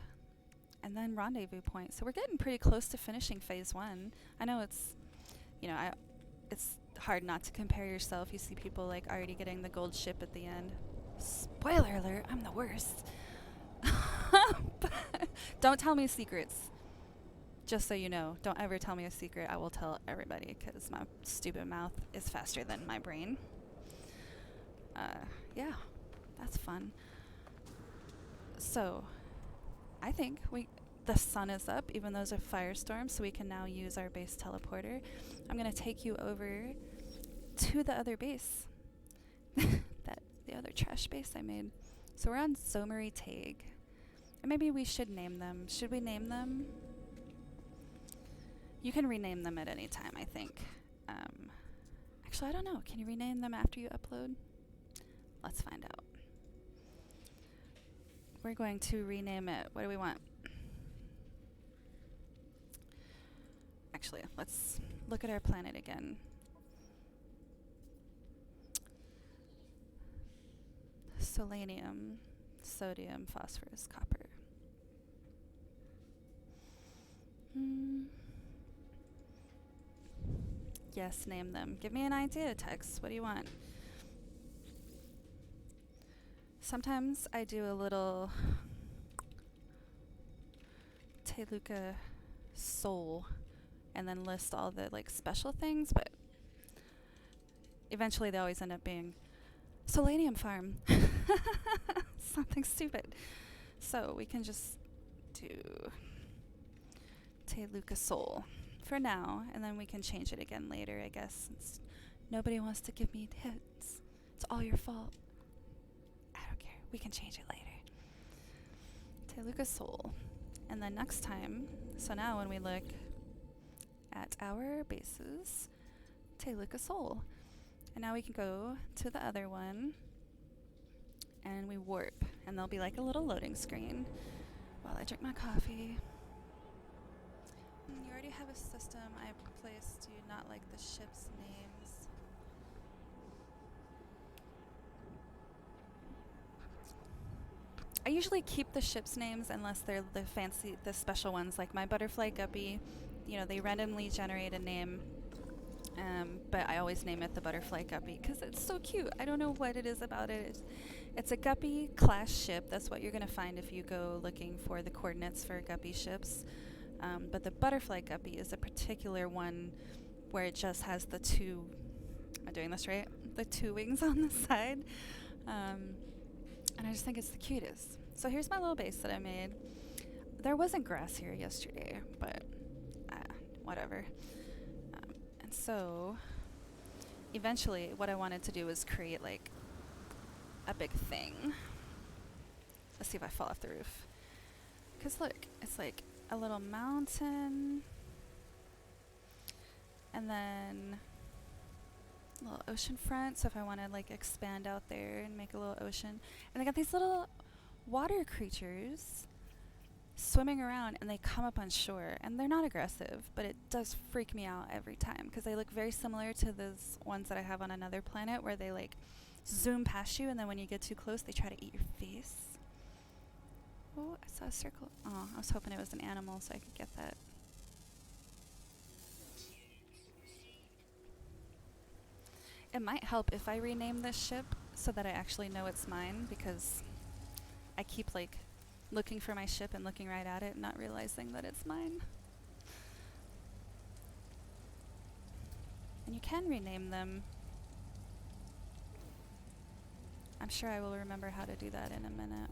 And then rendezvous point. So we're getting pretty close to finishing phase 1. I know it's, it's hard not to compare yourself. You see people like already getting the gold ship at the end. Spoiler alert, I'm the worst. Don't tell me secrets. Just so you know, don't ever tell me a secret. I will tell everybody because my stupid mouth is faster than my brain. Yeah, that's fun. So, I think the sun is up, even though there's a firestorm, so we can now use our base teleporter. I'm going to take you over to the other base. The other trash base I made. So we're on Zomari Tag. And maybe we should name them. Should we name them? You can rename them at any time, I think. Actually, I don't know. Can you rename them after you upload? Let's find out. We're going to rename it. What do we want? Actually, let's look at our planet again. Selenium, sodium, phosphorus, copper. Yes, name them. Give me an idea, Tex. What do you want? Sometimes I do a little Teluka soul and then list all the like special things, but eventually they always end up being Selenium Farm. Something stupid. So we can just do Teluka Soul for now, and then we can change it again later, I guess, since nobody wants to give me hits. It's all your fault. I don't care. We can change it later. Teluka Soul. And then next time, so now when we look at our bases, Teluka Soul. And now we can go to the other one, and we warp. And there'll be like a little loading screen while I drink my coffee. You already have a system I placed. Do you not like the ship's names? I usually keep the ship's names unless they're the special ones, like my butterfly guppy. They randomly generate a name, but I always name it the butterfly guppy because it's so cute. I don't know what it is about it. It's a guppy class ship. That's what you're going to find if you go looking for the coordinates for guppy ships. But the butterfly guppy is a particular one where it just has the two, am I doing this right? The two wings on the side. And I just think it's the cutest. So here's my little base that I made. There wasn't grass here yesterday, but whatever. And so eventually what I wanted to do was create like a big thing. Let's see if I fall off the roof. Because look, it's like a little mountain, and then a little ocean front. So if I want to like expand out there and make a little ocean, and I got these little water creatures swimming around, and they come up on shore, and they're not aggressive, but it does freak me out every time because they look very similar to those ones that I have on another planet where they like zoom past you, and then when you get too close they try to eat your face. Oh, I saw a circle. Oh, I was hoping it was an animal so I could get that. It might help if I rename this ship so that I actually know it's mine, because I keep like looking for my ship and looking right at it and not realizing that it's mine. And you can rename them. I'm sure I will remember how to do that in a minute.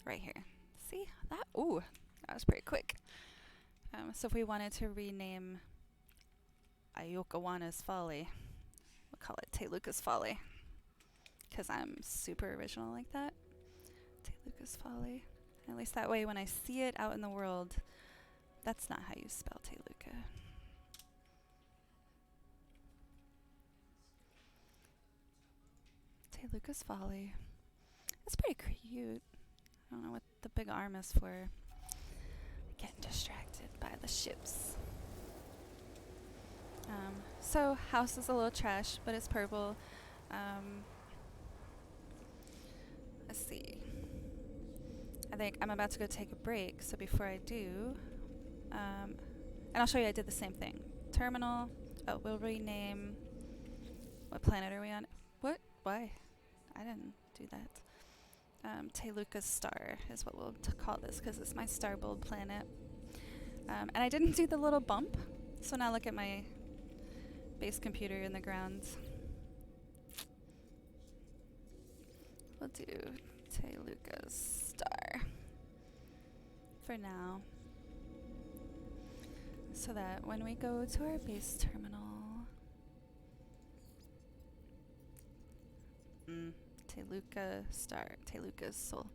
Right here. See that? Ooh, that was pretty quick. So if we wanted to rename Ayokawana's Folly, we'll call it Teluka's Folly. because I'm super original like that. Teluca's Folly. At least that way, when I see it out in the world, that's not how you spell Teluca. Teluca's Folly. It's pretty cute. I don't know what the big arm is for. Getting distracted by the ships. So house is a little trash, but it's purple. Let's see. I think I'm about to go take a break. So before I do, and I'll show you I did the same thing. Terminal. Oh, we'll rename. What planet are we on? What? Why? I didn't do that. Teluca's Star is what we'll call this because it's my starbold planet. And I didn't do the little bump. So now look at my base computer in the ground. We'll do Teluca's Star for now. So that when we go to our base terminal... Teluca Star. Teluca's Soul.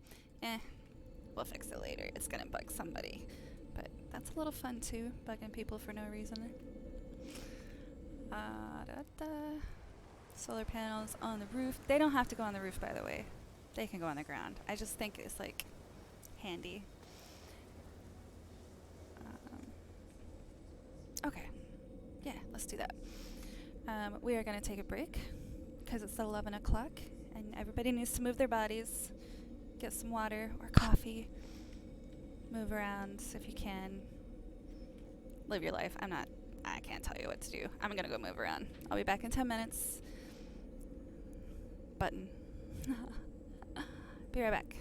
We'll fix it later. It's gonna bug somebody. But that's a little fun too, bugging people for no reason. Solar panels on the roof. They don't have to go on the roof, by the way. They can go on the ground. I just think it's like handy. Okay. Yeah, let's do that. We are going to take a break because it's 11 o'clock and everybody needs to move their bodies, get some water or coffee, move around if you can. Live your life. I can't tell you what to do. I'm going to go move around. I'll be back in 10 minutes. Button. Be right back.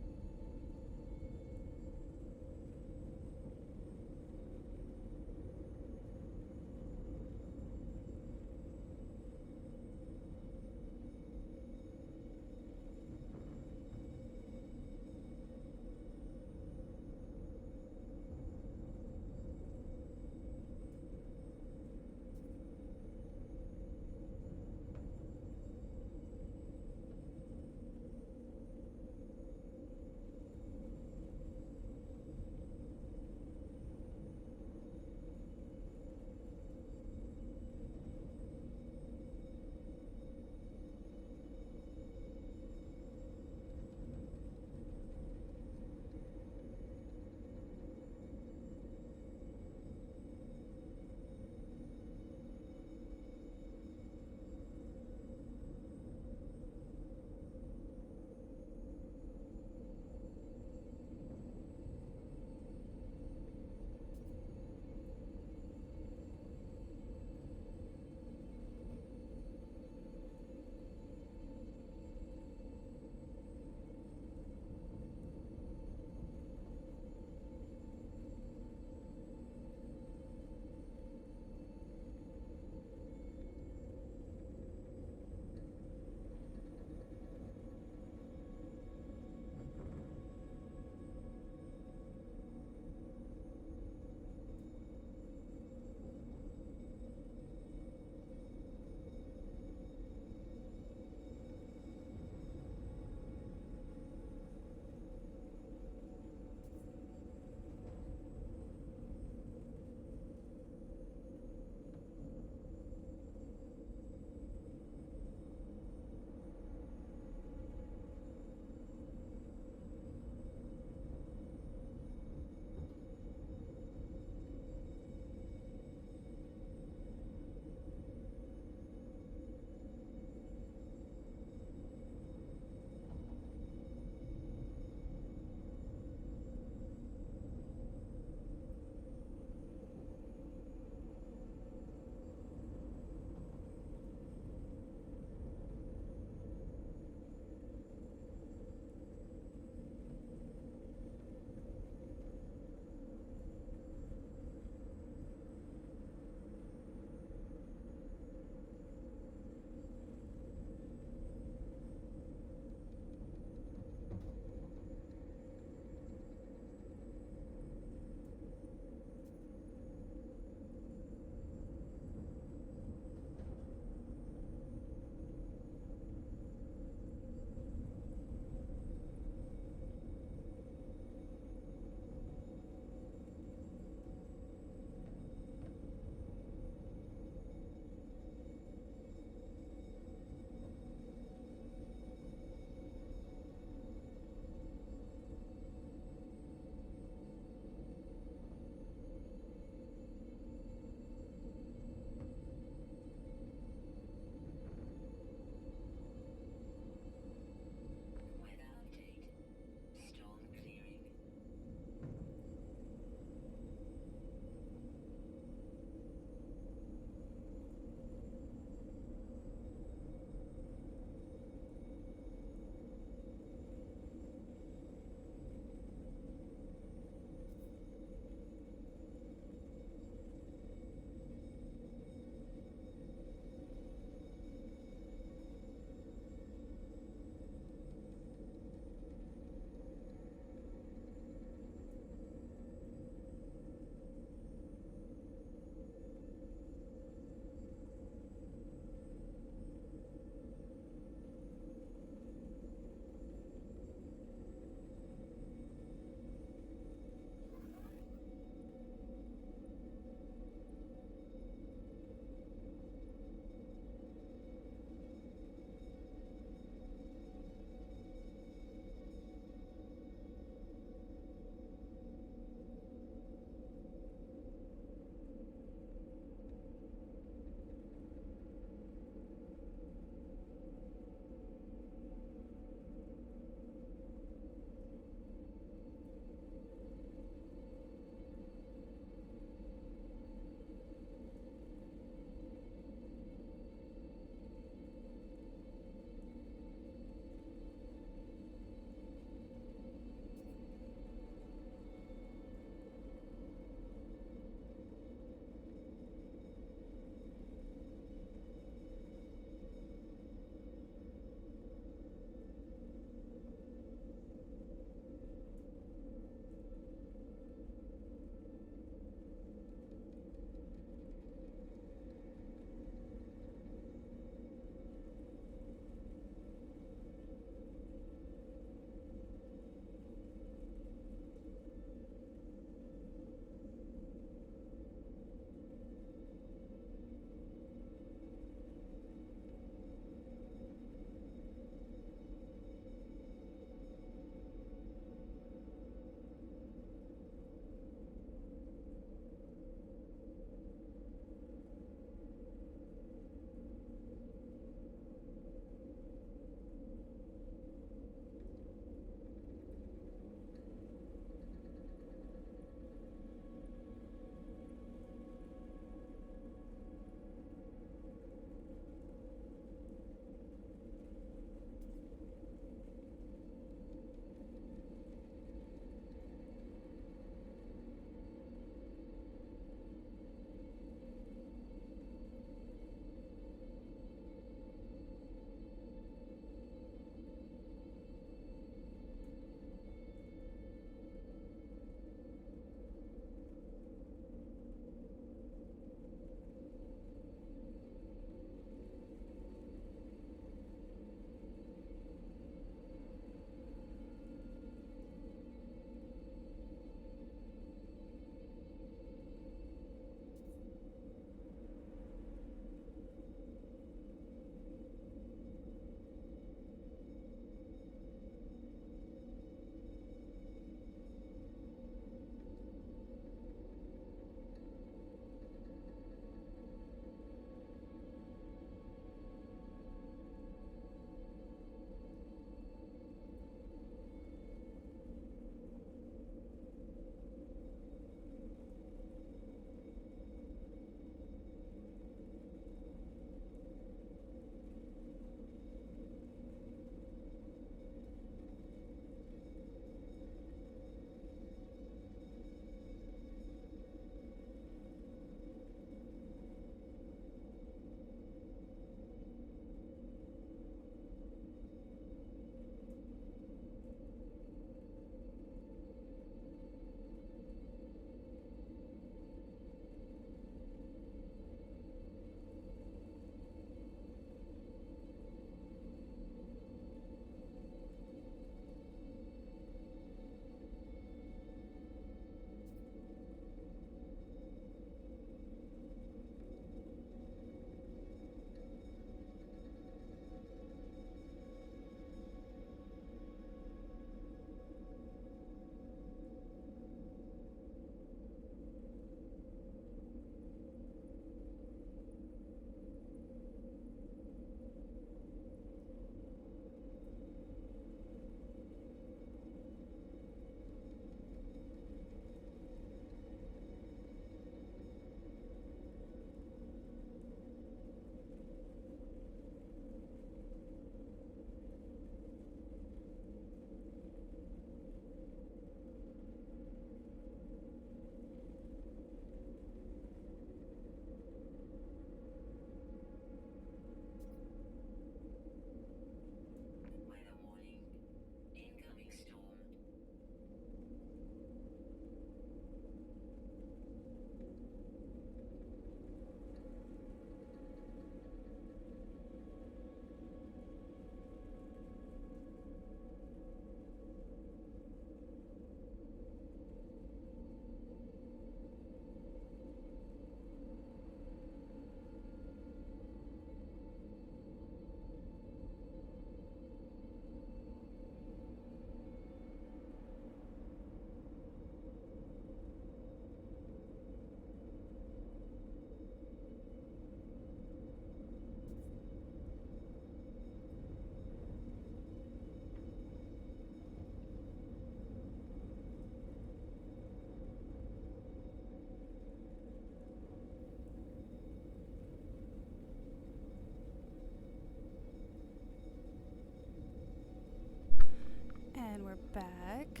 we're back.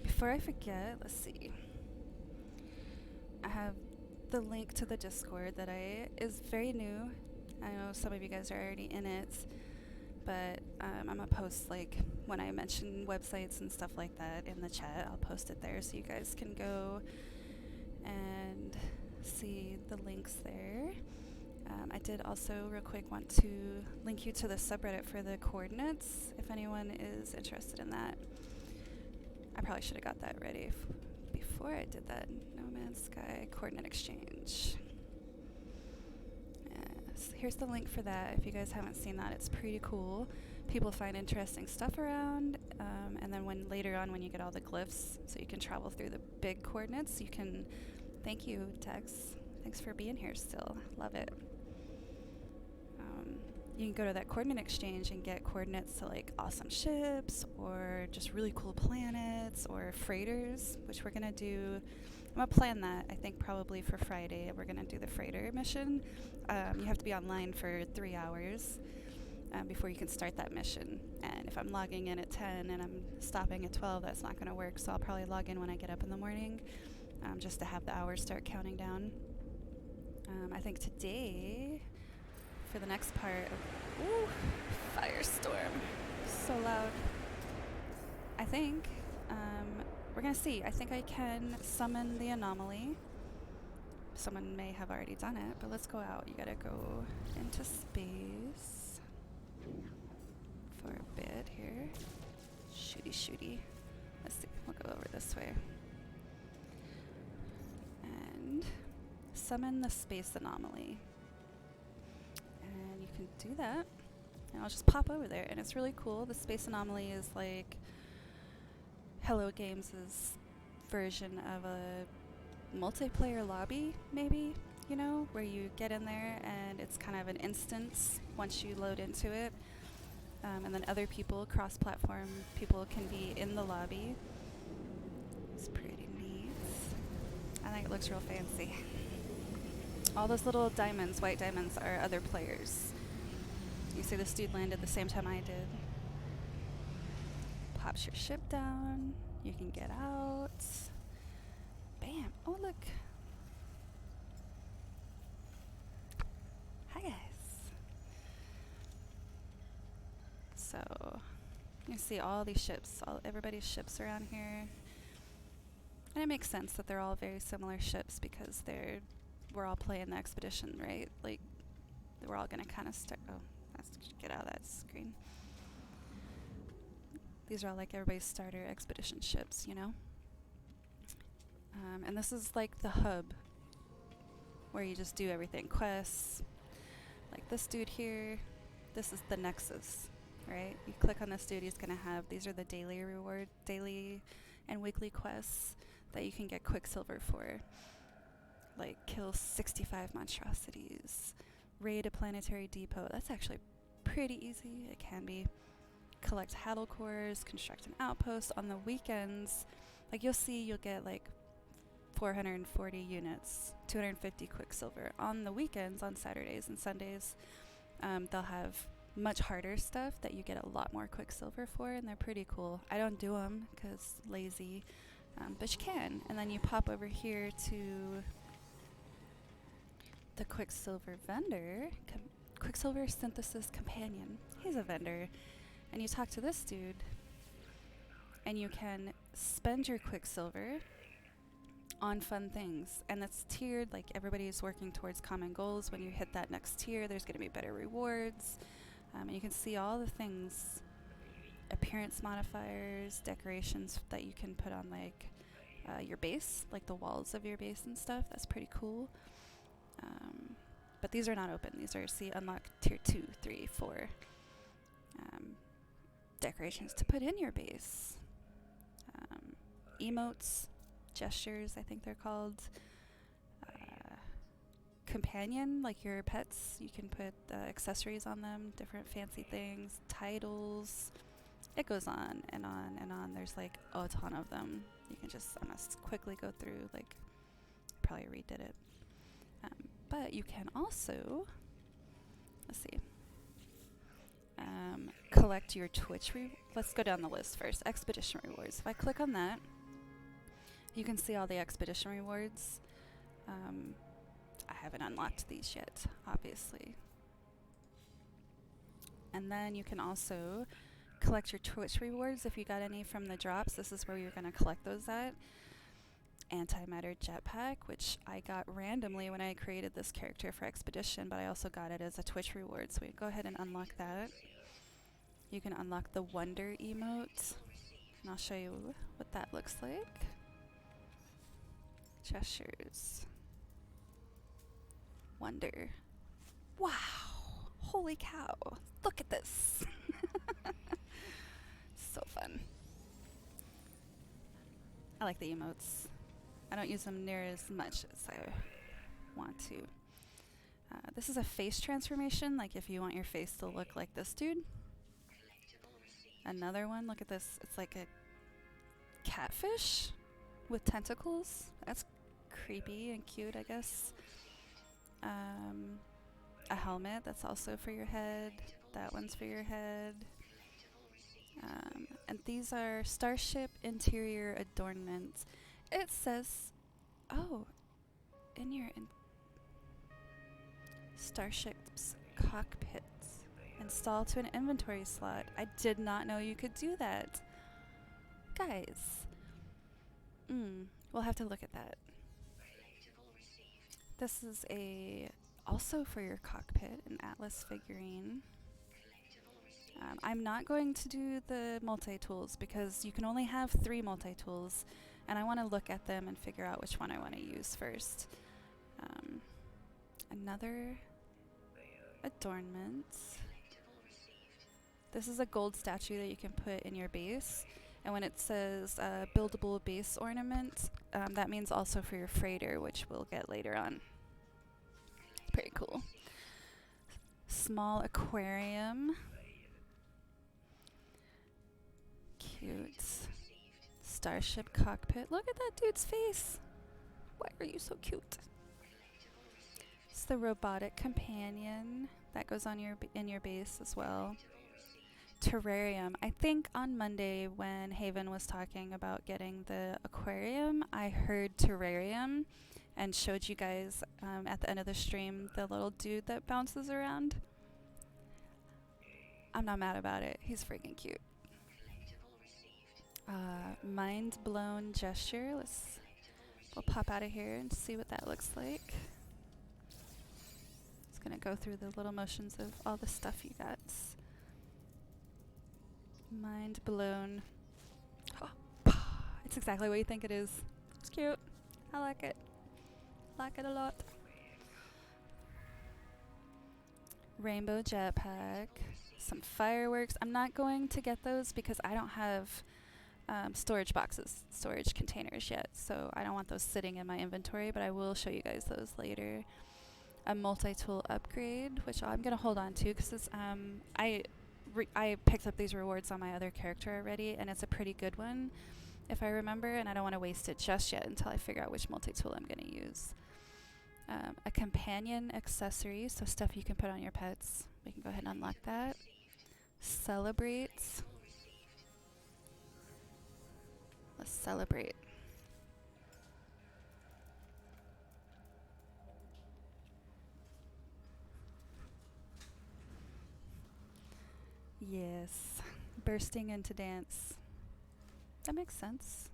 Before I forget, let's see. I have the link to the Discord that is very new. I know some of you guys are already in it, but I'm gonna post, like, when I mention websites and stuff like that in the chat, I'll post it there so you guys can go and see the links there. I did also, real quick, want to link you to the subreddit for the coordinates if anyone is interested in that. I probably should have got that ready before I did that. No Man's Sky coordinate exchange. Yes, here's the link for that. If you guys haven't seen that, it's pretty cool. People find interesting stuff around, and then later on when you get all the glyphs, so you can travel through the big coordinates, you can. Thank you, Tex. Thanks for being here still. Love it. You can go to that coordinate exchange and get coordinates to, like, awesome ships or just really cool planets or freighters, which we're gonna do. I'm gonna plan that, I think, probably for Friday. We're gonna do the freighter mission. You have to be online for 3 hours before you can start that mission. And if I'm logging in at 10 and I'm stopping at 12, that's not gonna work. So I'll probably log in when I get up in the morning, just to have the hours start counting down. I think today, for the next part of, ooh, firestorm, so loud. I think, we're gonna see. I think I can summon the anomaly. Someone may have already done it, but let's go out. You gotta go into space for a bit here. Shooty shooty. Let's see, we'll go over this way. And summon the space anomaly. And you can do that. And I'll just pop over there. And it's really cool. The space anomaly is like Hello Games' version of a multiplayer lobby, maybe, you know, where you get in there and it's kind of an instance once you load into it. And then other people, cross-platform people, can be in the lobby. It's pretty neat. I think it looks real fancy. All those little diamonds, white diamonds, are other players. You see this dude landed the same time I did. Pops your ship down. You can get out. Bam. Oh, look. Hi, guys. So, you see all these ships, everybody's ships around here. And it makes sense that they're all very similar ships because we're all playing the expedition, right? Like, we're all gonna kind of start. Oh, let's get out of that screen. These are all like everybody's starter expedition ships, you know? And this is like the hub where you just do everything. Quests, like this dude here. This is the Nexus, right? You click on this dude, he's gonna have, these are the daily and weekly quests that you can get Quicksilver for. Like, kill 65 monstrosities, raid a planetary depot. That's actually pretty easy. It can be. Collect Hattle cores, construct an outpost. On the weekends, like you'll get like 440 units, 250 Quicksilver. On the weekends, on Saturdays and Sundays, they'll have much harder stuff that you get a lot more Quicksilver for, and they're pretty cool. I don't do them because lazy, but you can. And then you pop over here to the Quicksilver vendor, Quicksilver Synthesis Companion. He's a vendor. And you talk to this dude, and you can spend your Quicksilver on fun things. And that's tiered, like everybody's working towards common goals. When you hit that next tier, there's going to be better rewards. And you can see all the things, appearance modifiers, decorations that you can put on, like your base, like the walls of your base and stuff. That's pretty cool. But these are not open. These are, unlock tier 2, 3, 4. Decorations to put in your base. Emotes, gestures, I think they're called. Companion, like your pets, you can put accessories on them, different fancy things, titles. It goes on and on and on. There's like a ton of them. You can just, I'm gonna quickly go through, like, probably redid it. But you can also, let's see. Collect your Twitch. Let's go down the list first. Expedition rewards. If I click on that, you can see all the expedition rewards. I haven't unlocked these yet, obviously. And then you can also collect your Twitch rewards if you got any from the drops. This is where you're going to collect those at. Antimatter jetpack, which I got randomly when I created this character for Expedition, but I also got it as a Twitch reward. So we go ahead and unlock that. You can unlock the Wonder emote, and I'll show you what that looks like. Gestures. Wonder. Wow! Holy cow! Look at this! So fun. I like the emotes. I don't use them near as much as I want to. This is a face transformation, like if you want your face to look like this dude. Another one, look at this. It's like a catfish with tentacles. That's creepy and cute, I guess. A helmet, that's also for your head. That one's for your head. And these are Starship interior adornments. It says, oh, in your Starship's cockpit. Install to an inventory slot. I did not know you could do that. Guys. We'll have to look at that. This is also for your cockpit, an Atlas figurine. I'm not going to do the multi-tools because you can only have 3 multi-tools, and I want to look at them and figure out which one I want to use first. Another adornment. This is a gold statue that you can put in your base, and when it says buildable base ornament, that means also for your freighter, which we'll get later on. Pretty cool. Small aquarium. Cute. Starship cockpit. Look at that dude's face. Why are you so cute? It's the robotic companion that goes on in your base as well. Terrarium. I think on Monday when Haven was talking about getting the aquarium, I heard terrarium and showed you guys at the end of the stream the little dude that bounces around. I'm not mad about it. He's freaking cute. Mind blown gesture. We'll pop out of here and see what that looks like. It's gonna go through the little motions of all the stuff you got. Mind blown. Oh, it's exactly what you think it is. It's cute. I like it. Like it a lot. Rainbow jetpack. Some fireworks. I'm not going to get those because I don't have storage boxes, storage containers yet, so I don't want those sitting in my inventory, but I will show you guys those later. A multi-tool upgrade, which I'm going to hold on to because I picked up these rewards on my other character already, and it's a pretty good one, if I remember, and I don't want to waste it just yet until I figure out which multi-tool I'm going to use. A companion accessory, so stuff you can put on your pets. We can go ahead and unlock that. Celebrate. Let's celebrate. Yes. Bursting into dance. That makes sense.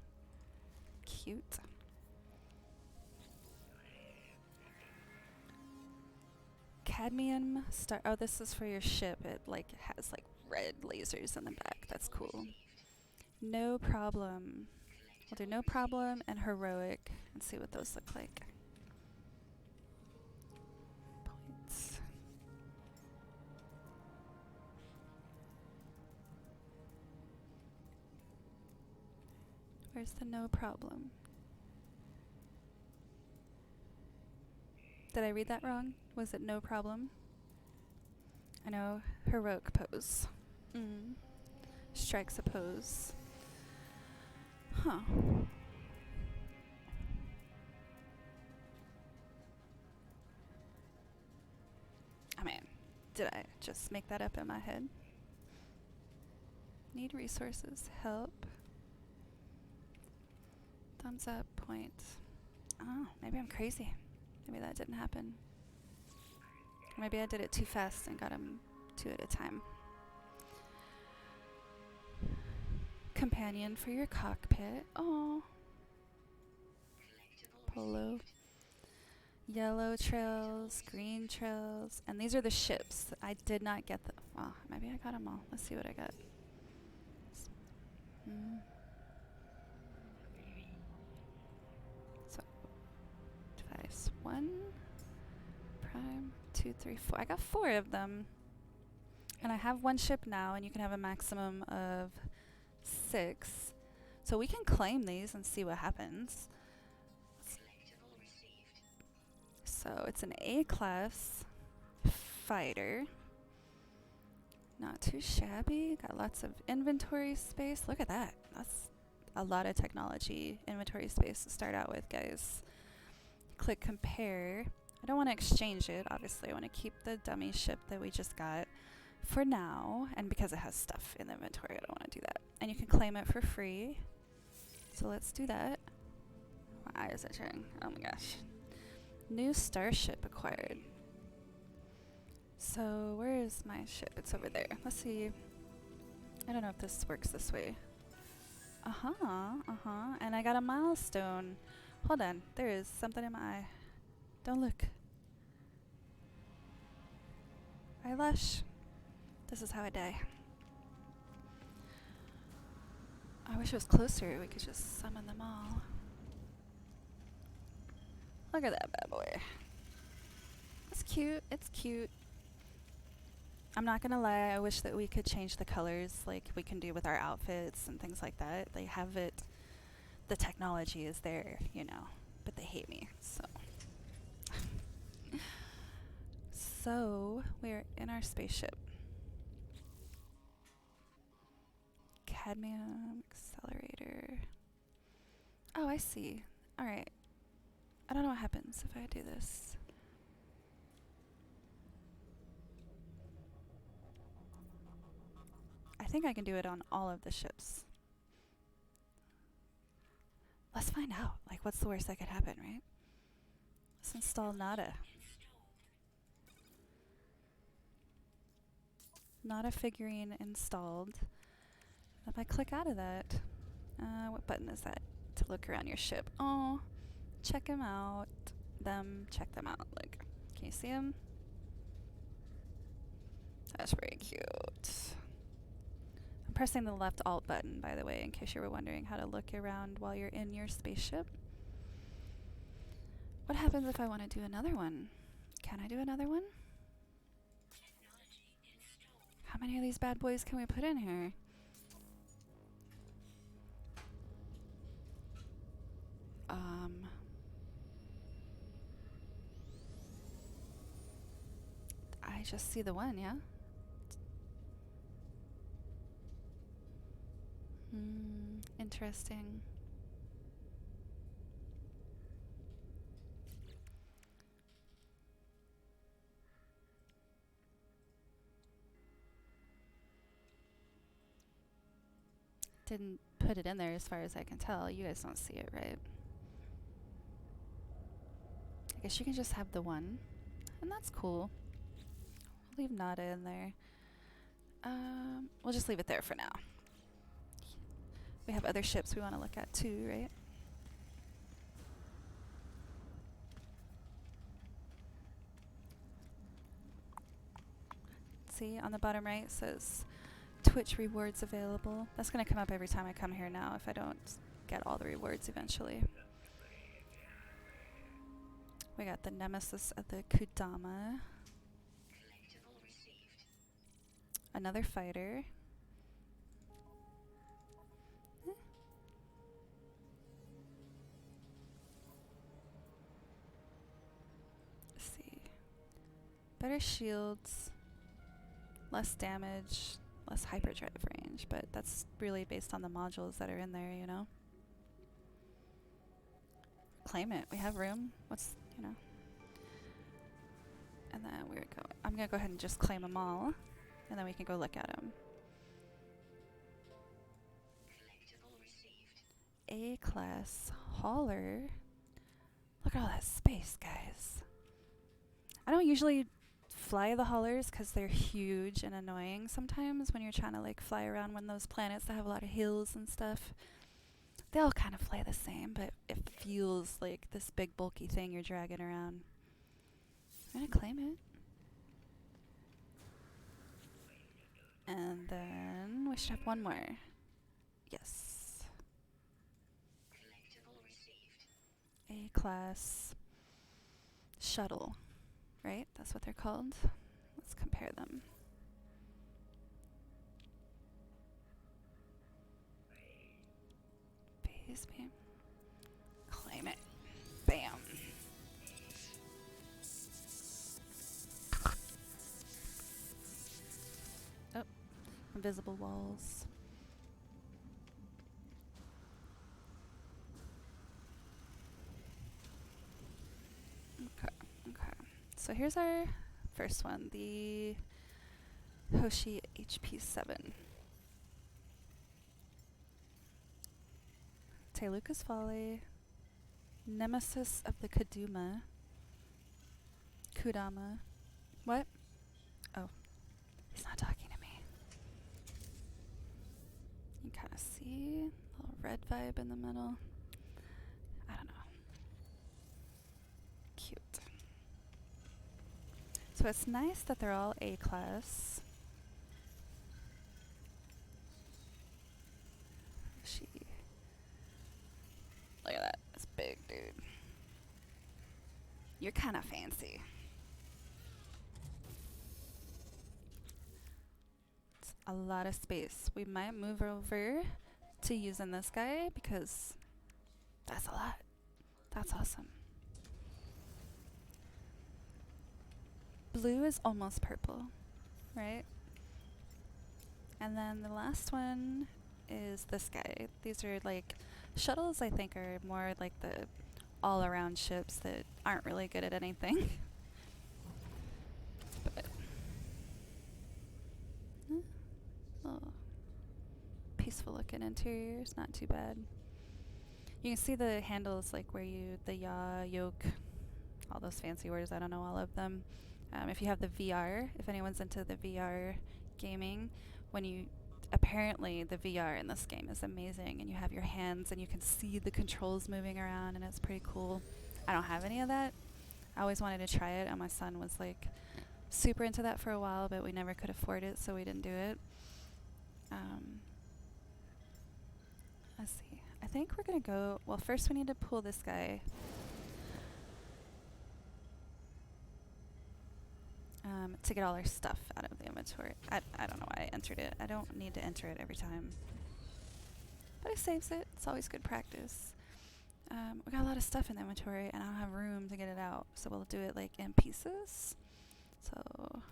Cute. Cadmium star. Oh, this is for your ship. It has red lasers in the back. That's cool. No problem. We'll do no problem and heroic and see what those look like. Points. Where's the no problem? Did I read that wrong? Was it no problem? I know heroic pose. Strikes a pose. Huh. I mean, did I just make that up in my head? Need resources. Help. Thumbs up. Point. Oh, maybe I'm crazy. Maybe that didn't happen. Or maybe I did it too fast and got them 2 at a time. Companion for your cockpit. Oh. Polo. Yellow trails, green trails, and these are the ships. I did not get them. Well, maybe I got them all. Let's see what I got. So, device 1, prime, 2, 3, 4. I got 4 of them. And I have 1 ship now, and you can have a maximum of 6. So we can claim these and see what happens. So it's an A-class fighter. Not too shabby. Got lots of inventory space. Look at that. That's a lot of technology inventory space to start out with, guys. Click compare. I don't want to exchange it, obviously. I want to keep the dummy ship that we just got for now. And because it has stuff in the inventory, I don't want to do that. And you can claim it for free. So let's do that. My eyes are itching. Oh my gosh. New starship acquired. So where is my ship? It's over there. Let's see. I don't know if this works this way. And I got a milestone. Hold on. There is something in my eye. Don't look. Eyelash. This is how I die. I wish it was closer. We could just summon them all. Look at that bad boy. It's cute. It's cute. I'm not gonna lie, I wish that we could change the colors like we can do with our outfits and things like that. They have it, the technology is there, you know, but they hate me, so. So, we're in our spaceship. Cadmium accelerator. Oh, I see. Alright. I don't know what happens if I do this. I think I can do it on all of the ships. Let's find out. Like, what's the worst that could happen, right? Let's install Nada. Nada figurine installed. If I click out of that, what button is that? To look around your ship. Oh, check them out. Check them out. Like, can you see them? That's pretty cute. I'm pressing the left alt button, by the way, in case you were wondering how to look around while you're in your spaceship. What happens if I want to do another one? Can I do another one? How many of these bad boys can we put in here? I just see the one, yeah? Interesting. Didn't put it in there as far as I can tell. You guys don't see it, right? I guess you can just have the one. And that's cool. We'll leave Nada in there. We'll just leave it there for now. We have other ships we want to look at too, right? See, on the bottom right it says Twitch rewards available. That's going to come up every time I come here now if I don't get all the rewards eventually. We got the Nemesis of the Kudama. Another fighter. Let's see. Better shields. Less damage. Less hyperdrive range. But that's really based on the modules that are in there, you know? Claim it. We have room. What's, you know? And then I'm going to go ahead and just claim them all. And then we can go look at them. A-class hauler. Look at all that space, guys. I don't usually fly the haulers because they're huge and annoying sometimes when you're trying to like fly around one of those planets that have a lot of hills and stuff. They all kind of fly the same, but it feels like this big bulky thing you're dragging around. I'm gonna claim it. And then we should have one more. Yes. A-class shuttle, right? That's what they're called. Let's compare them. Base beam. Claim it. Bam. Oh, invisible walls. Okay. So here's our first one, the Hoshi HP7. Teluka's Folly, Nemesis of the Kudama. What? Oh, he's not talking to me. You can kind of see a little red vibe in the middle. I don't know. Cute. So it's nice that they're all A-class. Look at that. That's big, dude. You're kind of fancy. It's a lot of space. We might move over to using this guy because that's a lot. That's awesome. Blue is almost purple, right? And then the last one is this guy. These are like shuttles, I think, are more like the all-around ships that aren't really good at anything. But oh, peaceful looking interiors, not too bad. You can see the handles, like where the yaw, yoke, all those fancy words. I don't know all of them. If you have the VR, if anyone's into the VR gaming, apparently the VR in this game is amazing, and you have your hands and you can see the controls moving around, and it's pretty cool. I don't have any of that. I always wanted to try it, and my son was like super into that for a while, but we never could afford it, so we didn't do it. Let's see. I think we're gonna go, well, first we need to pull this guy. To get all our stuff out of the inventory. I don't know why I entered it. I don't need to enter it every time. But it saves it. It's always good practice. We got a lot of stuff in the inventory, and I don't have room to get it out. So we'll do it like in pieces. So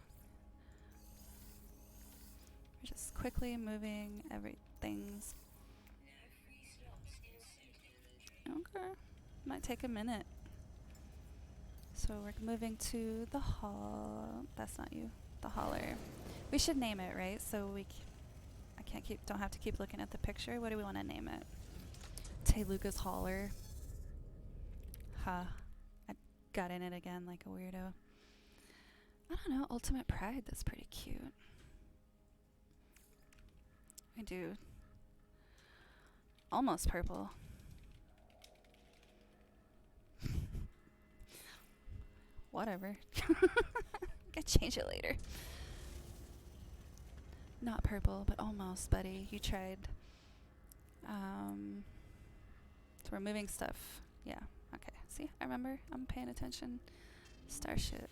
we're just quickly moving everything's. Okay. Might take a minute. So we're moving to the hall. That's not you. The hauler. We should name it, right? So don't have to keep looking at the picture. What do we want to name it? Teluka's hauler. I got in it again like a weirdo. I don't know. Ultimate Pride. That's pretty cute. We do. Almost purple. Whatever. Can change it later. Not purple, but almost, buddy. You tried. So we're moving stuff. Yeah. Okay. See, I remember. I'm paying attention. Starship.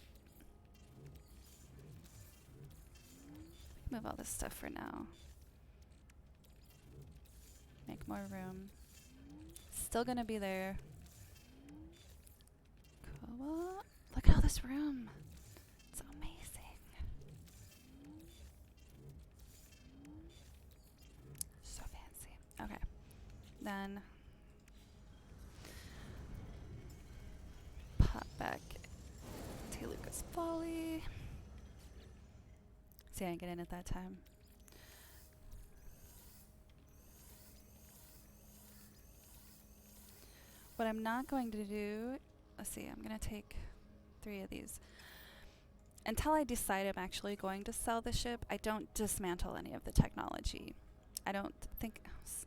Move all this stuff for now. Make more room. Still gonna be there. Cool. Look at all this room. It's amazing. So fancy. Okay. Then pop back Teluka's Folly. See, I didn't get in at that time. what I'm not going to do, let's see, I'm going to take 3 of these. Until I decide I'm actually going to sell the ship, I don't dismantle any of the technology. I don't think,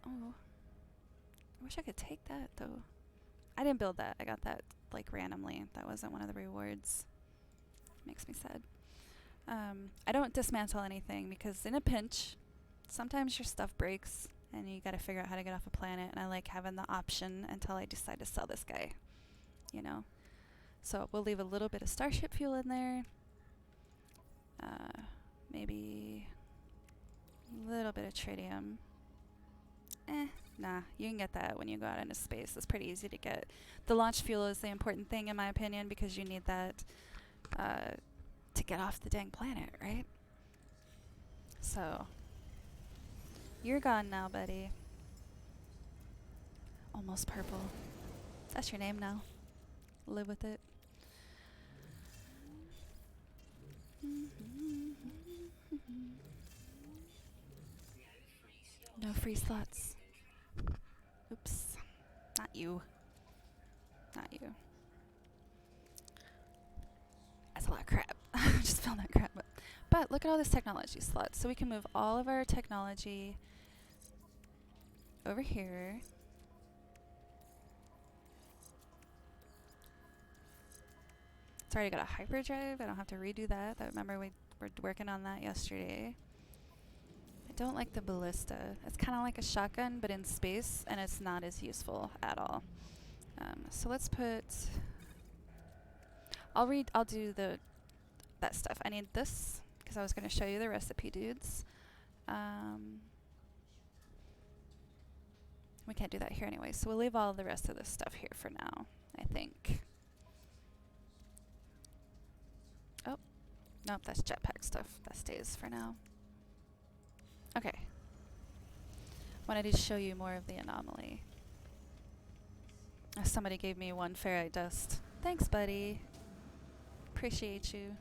oh, I wish I could take that though. I didn't build that. I got that like randomly. That wasn't one of the rewards. Makes me sad. I don't dismantle anything because in a pinch, sometimes your stuff breaks and you gotta figure out how to get off a planet, and I like having the option until I decide to sell this guy, you know? So we'll leave a little bit of starship fuel in there. Maybe a little bit of tritium. Nah, you can get that when you go out into space. It's pretty easy to get. The launch fuel is the important thing in my opinion because you need that to get off the dang planet, right? So, you're gone now, buddy. Almost purple. That's your name now. Live with it. No free slots. Oops. Not you. Not you. That's a lot of crap. Just found that crap. But look at all this technology slots. So we can move all of our technology over here. It's already got a hyperdrive. I don't have to redo that. Remember we were working on that yesterday. I don't like the ballista. It's kind of like a shotgun, but in space, and it's not as useful at all. So let's put. I'll do that stuff. I need this because I was going to show you the recipe, dudes. We can't do that here anyway, so we'll leave all the rest of this stuff here for now, I think. Oh, nope, that's jetpack stuff. That stays for now. Okay. Wanted to show you more of the anomaly. Somebody gave me 1 ferrite dust. Thanks, buddy. Appreciate you.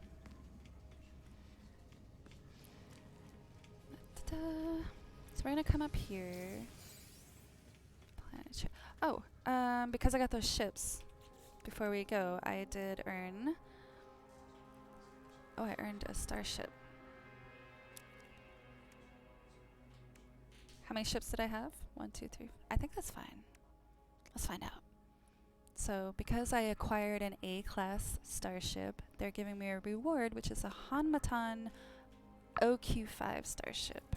So we're gonna come up here. Oh, because I got those ships before we go, I did earn. Oh, I earned a starship. How many ships did I have? 1, 2, 3. I think that's fine. Let's find out. So, because I acquired an A-class starship, they're giving me a reward, which is a Hanmatan OQ5 starship.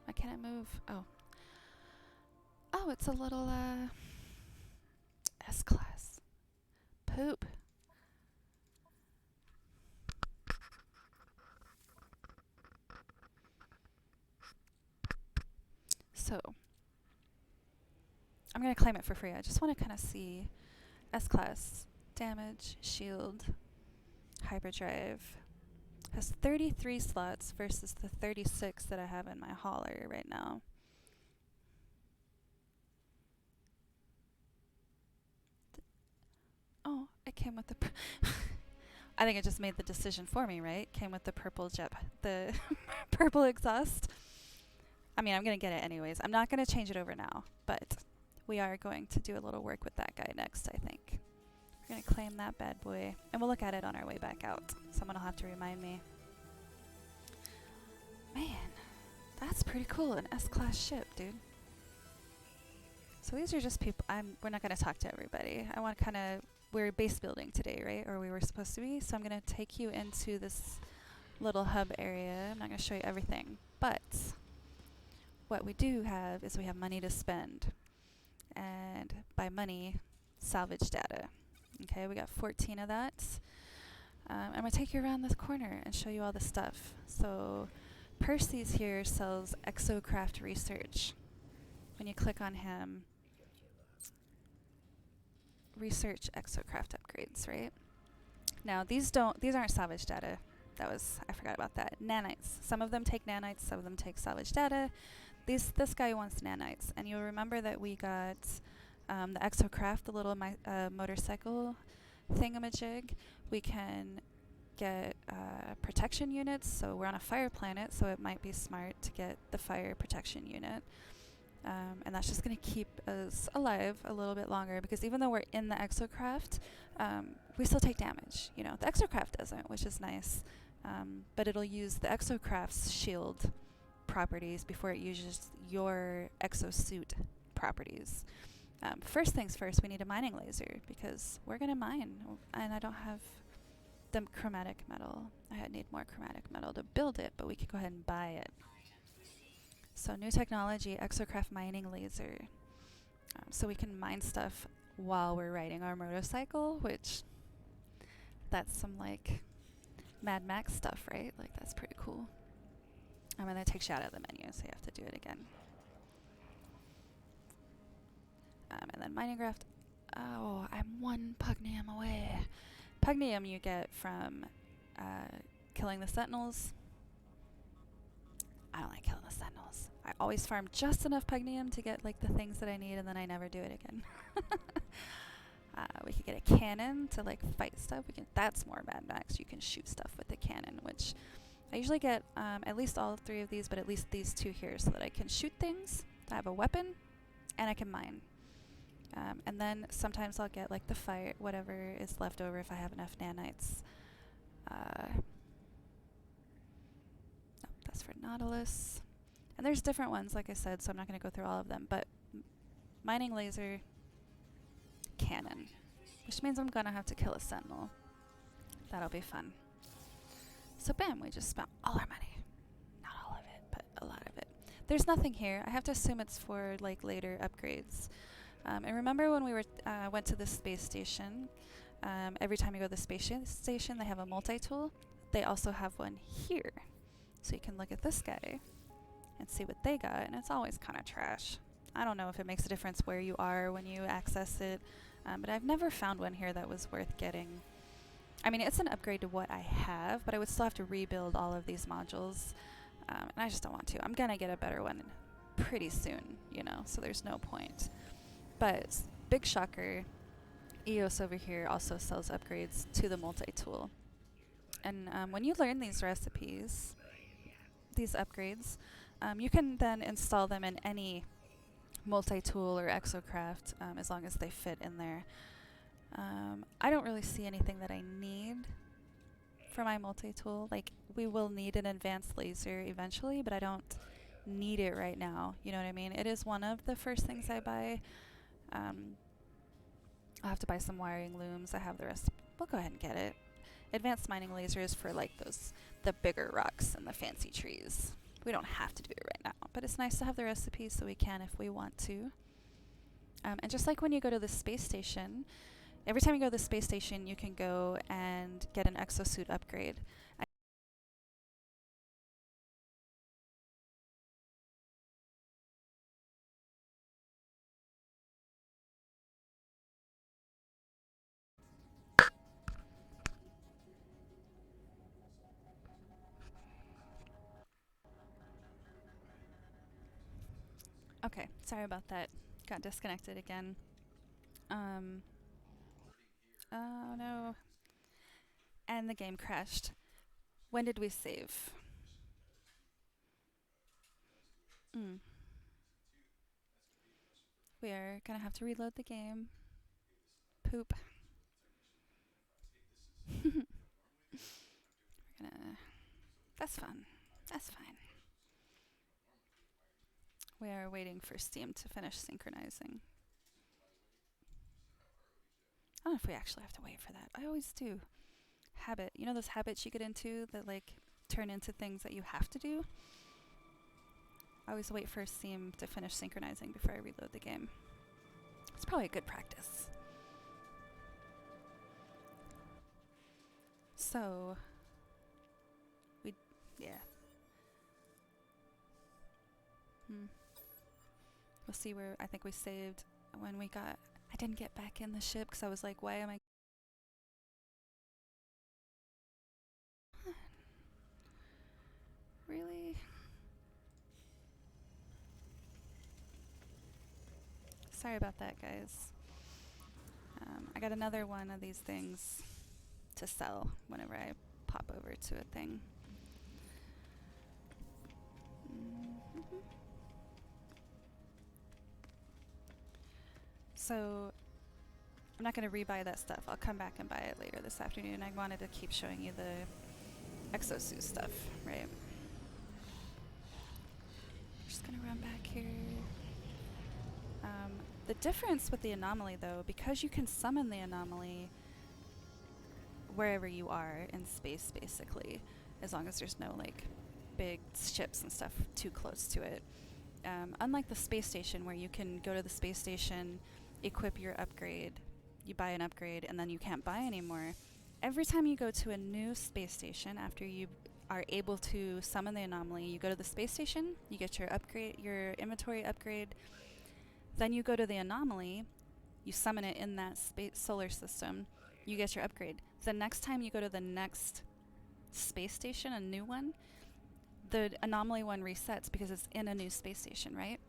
Why can't I move? Oh. Oh, it's a little, S-class. Poop. So, I'm going to claim it for free. I just want to kind of see S-class, damage, shield, hyperdrive. Has 33 slots versus the 36 that I have in my hauler right now. Oh, it came with the... I think it just made the decision for me, right? Came with the purple the purple exhaust. I mean, I'm going to get it anyways. I'm not going to change it over now, but we are going to do a little work with that guy next, I think. We're going to claim that bad boy, and we'll look at it on our way back out. Someone will have to remind me. Man, that's pretty cool. An S-class ship, dude. So these are just people. We're not going to talk to everybody. I want kind of... We're base building today, right? Or we were supposed to be. So I'm going to take you into this little hub area. I'm not going to show you everything. But what we do have is we have money to spend. And by money, salvage data. Okay, we got 14 of that. I'm going to take you around this corner and show you all the stuff. So Percy's here sells Exocraft Research. When you click on him, research Exocraft upgrades, right? Now these aren't salvage data. I forgot about that. Nanites. Some of them take nanites, some of them take salvage data. This guy wants nanites, and you'll remember that we got the Exocraft, the little motorcycle thingamajig. We can get protection units. So we're on a fire planet, so it might be smart to get the fire protection unit. And that's just going to keep us alive a little bit longer, because even though we're in the exocraft, we still take damage. You know, the exocraft doesn't, which is nice. But it'll use the exocraft's shield properties before it uses your exosuit properties. First things first, we need a mining laser, because we're going to mine, and I don't have the chromatic metal. I need more chromatic metal to build it, but we could go ahead and buy it. So new technology, exocraft mining laser. So we can mine stuff while we're riding our motorcycle, which that's some like Mad Max stuff, right? Like that's pretty cool. And then it takes you out of the menu, so you have to do it again. And then mining graft. Oh, I'm one pugnium away. Pugnium you get from killing the sentinels. I don't like killing the sentinels. I always farm just enough pugnium to get like the things that I need, and then I never do it again. We could get a cannon to like fight stuff. That's more Mad Max. You can shoot stuff with the cannon, which I usually get at least all 3 of these, but at least these 2 here, so that I can shoot things. I have a weapon, and I can mine. And then sometimes I'll get like the fire, whatever is left over if I have enough nanites. Oh, that's for Nautilus. And there's different ones, like I said, so I'm not going to go through all of them. But mining laser, cannon, which means I'm going to have to kill a sentinel. That'll be fun. So bam, we just spent all our money. Not all of it, but a lot of it. There's nothing here. I have to assume it's for like later upgrades. And remember when we went to the space station, every time you go to the space station, they have a multi-tool. They also have one here. So you can look at this guy and see what they got, and it's always kind of trash. I don't know if it makes a difference where you are when you access it, but I've never found one here that was worth getting. I mean, it's an upgrade to what I have, but I would still have to rebuild all of these modules, and I just don't want to. I'm going to get a better one pretty soon, you know, so there's no point. But big shocker, EOS over here also sells upgrades to the multi-tool. And when you learn these recipes, these upgrades, you can then install them in any multi-tool or exocraft as long as they fit in there. I don't really see anything that I need for my multi-tool. Like, we will need an advanced laser eventually, but I don't need it right now. You know what I mean? It is one of the first things I buy. I'll have to buy some wiring looms. I have the rest. We'll go ahead and get it. Advanced mining lasers for like the bigger rocks and the fancy trees. We don't have to do it right now, but it's nice to have the recipes so we can if we want to. And just like when you go to the space station, every time you go to the space station, you can go and get an exosuit upgrade. Okay, sorry about that. Got disconnected again. Oh no. And the game crashed. When did we save? We are gonna have to reload the game. Poop. We're gonna. That's fun. That's fine. We are waiting for Steam to finish synchronizing. I don't know if we actually have to wait for that. I always do. Habit. You know those habits you get into that like turn into things that you have to do? I always wait for Steam to finish synchronizing before I reload the game. It's probably a good practice. So, yeah. We'll see where I think we saved when we got. I didn't get back in the ship because I was like, why am I? Really? Sorry about that, guys. I got another one of these things to sell whenever I pop over to a thing. Mm-hmm. So I'm not going to rebuy that stuff. I'll come back and buy it later this afternoon. I wanted to keep showing you the exosuit stuff, right? Just going to run back here. The difference with the anomaly, though, because you can summon the anomaly wherever you are in space, basically, as long as there's no, like, big ships and stuff too close to it. Unlike the space station, where you can go to the space station, equip your upgrade, you buy an upgrade, and then you can't buy anymore. Every time you go to a new space station, after you are able to summon the anomaly, you go to the space station, you get your upgrade, your inventory upgrade, then you go to the anomaly, you summon it in that solar system, you get your upgrade. The next time you go to the next space station, a new one, the anomaly one resets because it's in a new space station, right?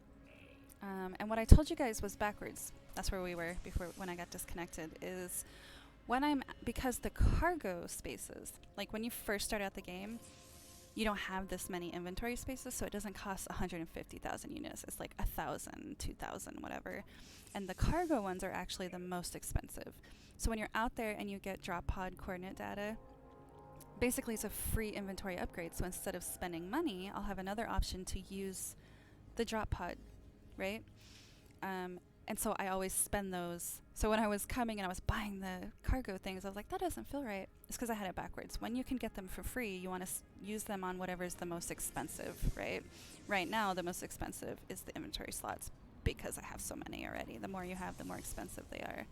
And what I told you guys was backwards. That's where we were before when I got disconnected, is when because the cargo spaces, like when you first start out the game, you don't have this many inventory spaces, so it doesn't cost 150,000 units. It's like 1,000, 2,000, whatever. And the cargo ones are actually the most expensive. So when you're out there and you get drop pod coordinate data, basically it's a free inventory upgrade. So instead of spending money, I'll have another option to use the drop pod, right? And so I always spend those. So when I was coming and I was buying the cargo things, I was like, that doesn't feel right. It's because I had it backwards. When you can get them for free, you want to use them on whatever's the most expensive, right? Right now, the most expensive is the inventory slots because I have so many already. The more you have, the more expensive they are.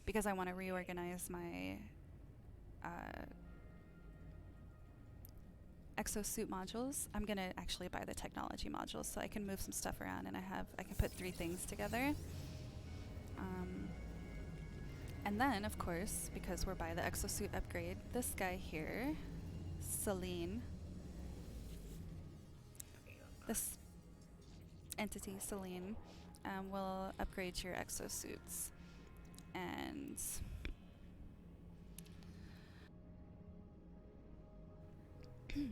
Because I want to reorganize my exosuit modules, I'm going to actually buy the technology modules so I can move some stuff around and I can put 3 things together. And then, of course, because we're by the exosuit upgrade, this guy here, Selene, this entity, Selene, will upgrade your exosuits. And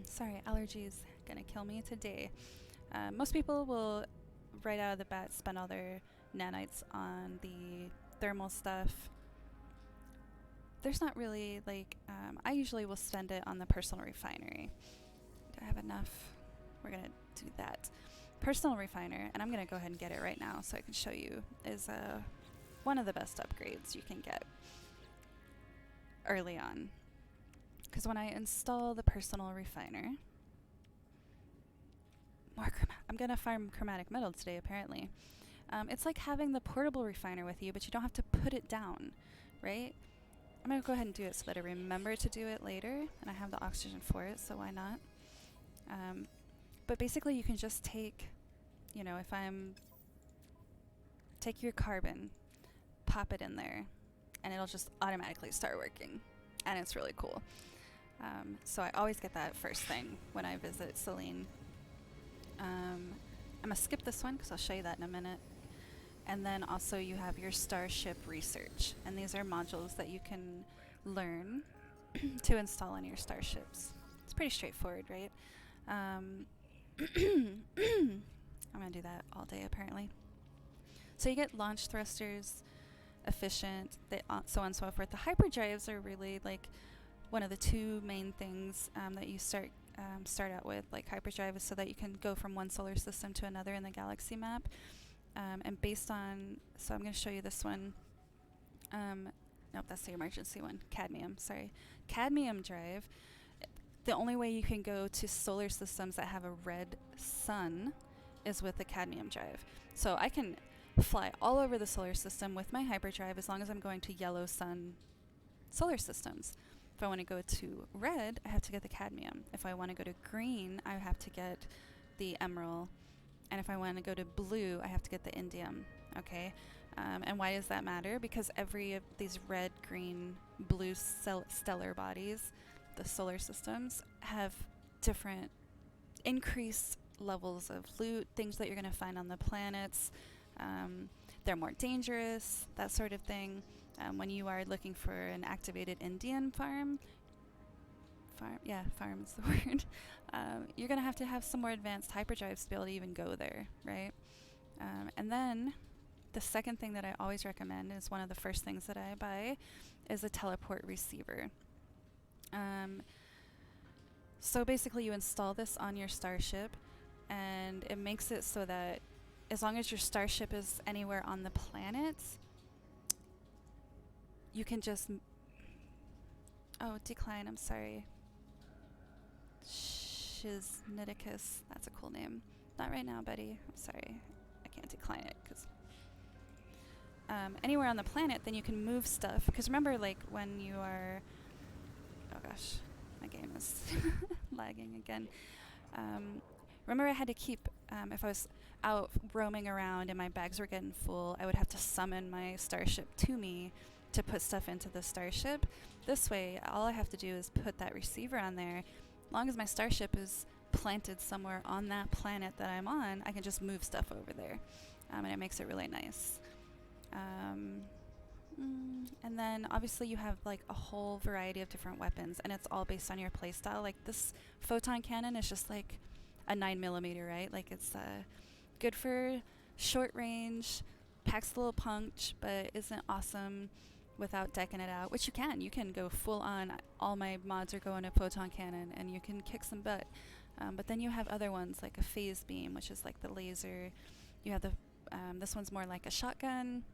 sorry, allergies gonna kill me today. Most people will right out of the bat spend all their nanites on the thermal stuff. There's not really like, I usually will spend it on the personal refinery. Do I have enough? We're gonna do that. Personal refiner, and I'm gonna go ahead and get it right now so I can show you, is one of the best upgrades you can get early on. Because when I install the personal refiner, I'm going to farm chromatic metal today, apparently. It's like having the portable refiner with you, but you don't have to put it down, right? I'm going to go ahead and do it so that I remember to do it later, and I have the oxygen for it, so why not? But basically, you can just take, take your carbon, pop it in there, and it'll just automatically start working, and it's really cool. So I always get that first thing when I visit Selene. I'm going to skip this one because I'll show you that in a minute. And then also you have your Starship Research. And these are modules that you can learn to install on your starships. It's pretty straightforward, right? I'm going to do that all day, apparently. So you get launch thrusters, efficient, so on and so forth. The hyperdrives are really like one of the 2 main things that you start out with, like hyperdrive, is so that you can go from one solar system to another in the galaxy map. And based on, so I'm going to show you this one. Nope, that's the emergency one. Cadmium, sorry. Cadmium drive. The only way you can go to solar systems that have a red sun is with the cadmium drive. So I can fly all over the solar system with my hyperdrive as long as I'm going to yellow sun solar systems. If I want to go to red, I have to get the cadmium. If I want to go to green, I have to get the emerald. And if I want to go to blue, I have to get the indium. Okay? And why does that matter? Because every of these red, green, blue stellar bodies, the solar systems, have different increased levels of loot, things that you're going to find on the planets. They're more dangerous, that sort of thing. When you are looking for an activated Indian farm is the word. You're going to have some more advanced hyperdrives to be able to even go there, right? And then the second thing that I always recommend is one of the first things that I buy is a teleport receiver. So basically you install this on your starship, and it makes it so that as long as your starship is anywhere on the planet, you can just... Oh, decline, I'm sorry. Shizniticus, that's a cool name. Not right now, buddy. I'm sorry. I can't decline it because... anywhere on the planet, then you can move stuff. Because remember, like, when you are... Oh gosh, my game is lagging again. Remember I had to keep... if I was out roaming around and my bags were getting full, I would have to summon my starship to me to put stuff into the starship. This way, all I have to do is put that receiver on there. As long as my starship is planted somewhere on that planet that I'm on, I can just move stuff over there. And it makes it really nice. And then obviously you have like a whole variety of different weapons, and it's all based on your playstyle. Like this photon cannon is just like a 9mm, right? Like it's good for short range, packs a little punch, but isn't awesome without decking it out, which you can. You can go full on. All my mods are going to photon cannon, and you can kick some butt. But then you have other ones like a phase beam, which is like the laser. You have the this one's more like a shotgun.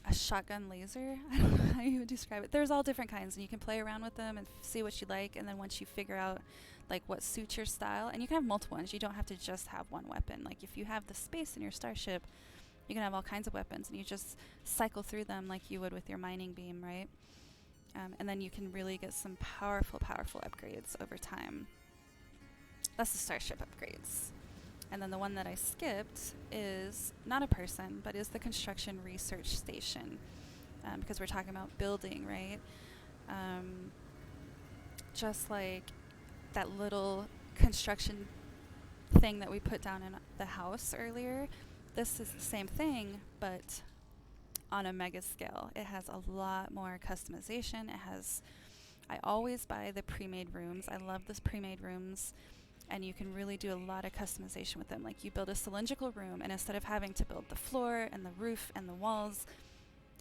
A shotgun laser. I don't know how you would describe it. There's all different kinds, and you can play around with them and see what you like. And then once you figure out like what suits your style, and you can have multiple ones. You don't have to just have one weapon. Like if you have the space in your starship, you can have all kinds of weapons, and you just cycle through them like you would with your mining beam, right? And then you can really get some powerful upgrades over time. That's the starship upgrades. And then the one that I skipped is not a person, but is the construction research station. Because we're talking about building, right? Just like that little construction thing that we put down in the house earlier, this is the same thing, but on a mega scale. It has a lot more customization. I always buy the pre-made rooms. I love those pre-made rooms. And you can really do a lot of customization with them. Like you build a cylindrical room, and instead of having to build the floor and the roof and the walls,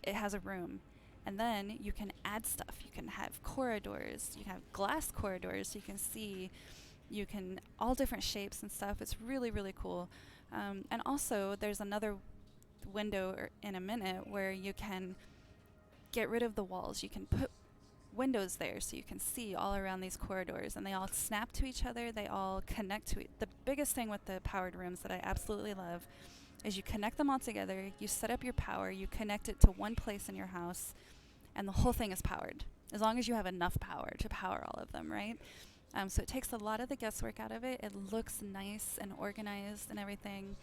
it has a room. And then you can add stuff. You can have corridors. You can have glass corridors so you can see. You can all different shapes and stuff. It's really, really cool. And also, there's another window in a minute where you can get rid of the walls. You can put windows there so you can see all around these corridors, and they all snap to each other. They all connect to the biggest thing with the powered rooms that I absolutely love is you connect them all together, you set up your power, you connect it to one place in your house, and the whole thing is powered, as long as you have enough power to power all of them, right? So it takes a lot of the guesswork out of it. It looks nice and organized and everything.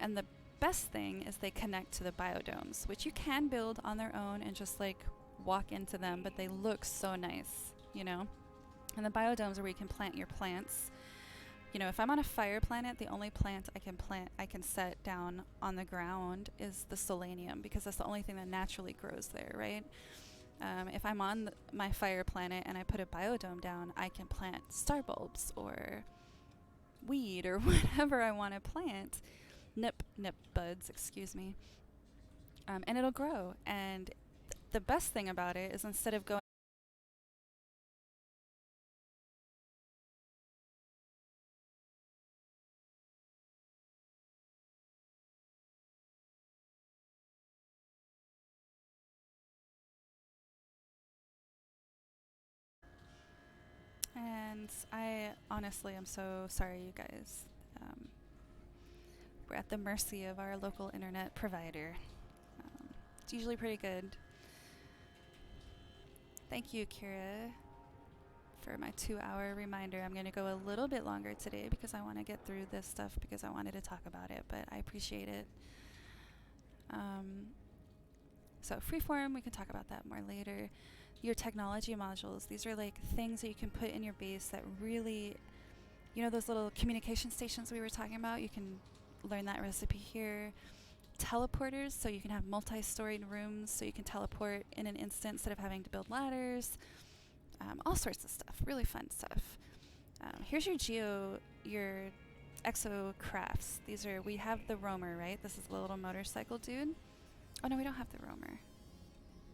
And the best thing is they connect to the biodomes, which you can build on their own and just like walk into them, but they look so nice, you know? And the biodomes are where you can plant your plants. You know, if I'm on a fire planet, the only plant I can set down on the ground is the solanium, because that's the only thing that naturally grows there, right? If I'm on my fire planet and I put a biodome down, I can plant star bulbs or weed or whatever I want to plant. Nip buds, excuse me. And it'll grow. And the best thing about it is instead of going and I honestly am so sorry, you guys. We're at the mercy of our local internet provider. It's usually pretty good. Thank you, Kira, for my 2-hour reminder. I'm going to go a little bit longer today because I want to get through this stuff because I wanted to talk about it, but I appreciate it. So freeform, we can talk about that more later. Your technology modules, these are like things that you can put in your base that really, you know, those little communication stations we were talking about, you can learn that recipe here. teleporters, so you can have multi-storied rooms, so you can teleport in an instant instead of having to build ladders. All sorts of stuff, really fun stuff. Here's your exo crafts. We have the roamer, right? This is the little motorcycle dude. Oh no, we don't have the roamer.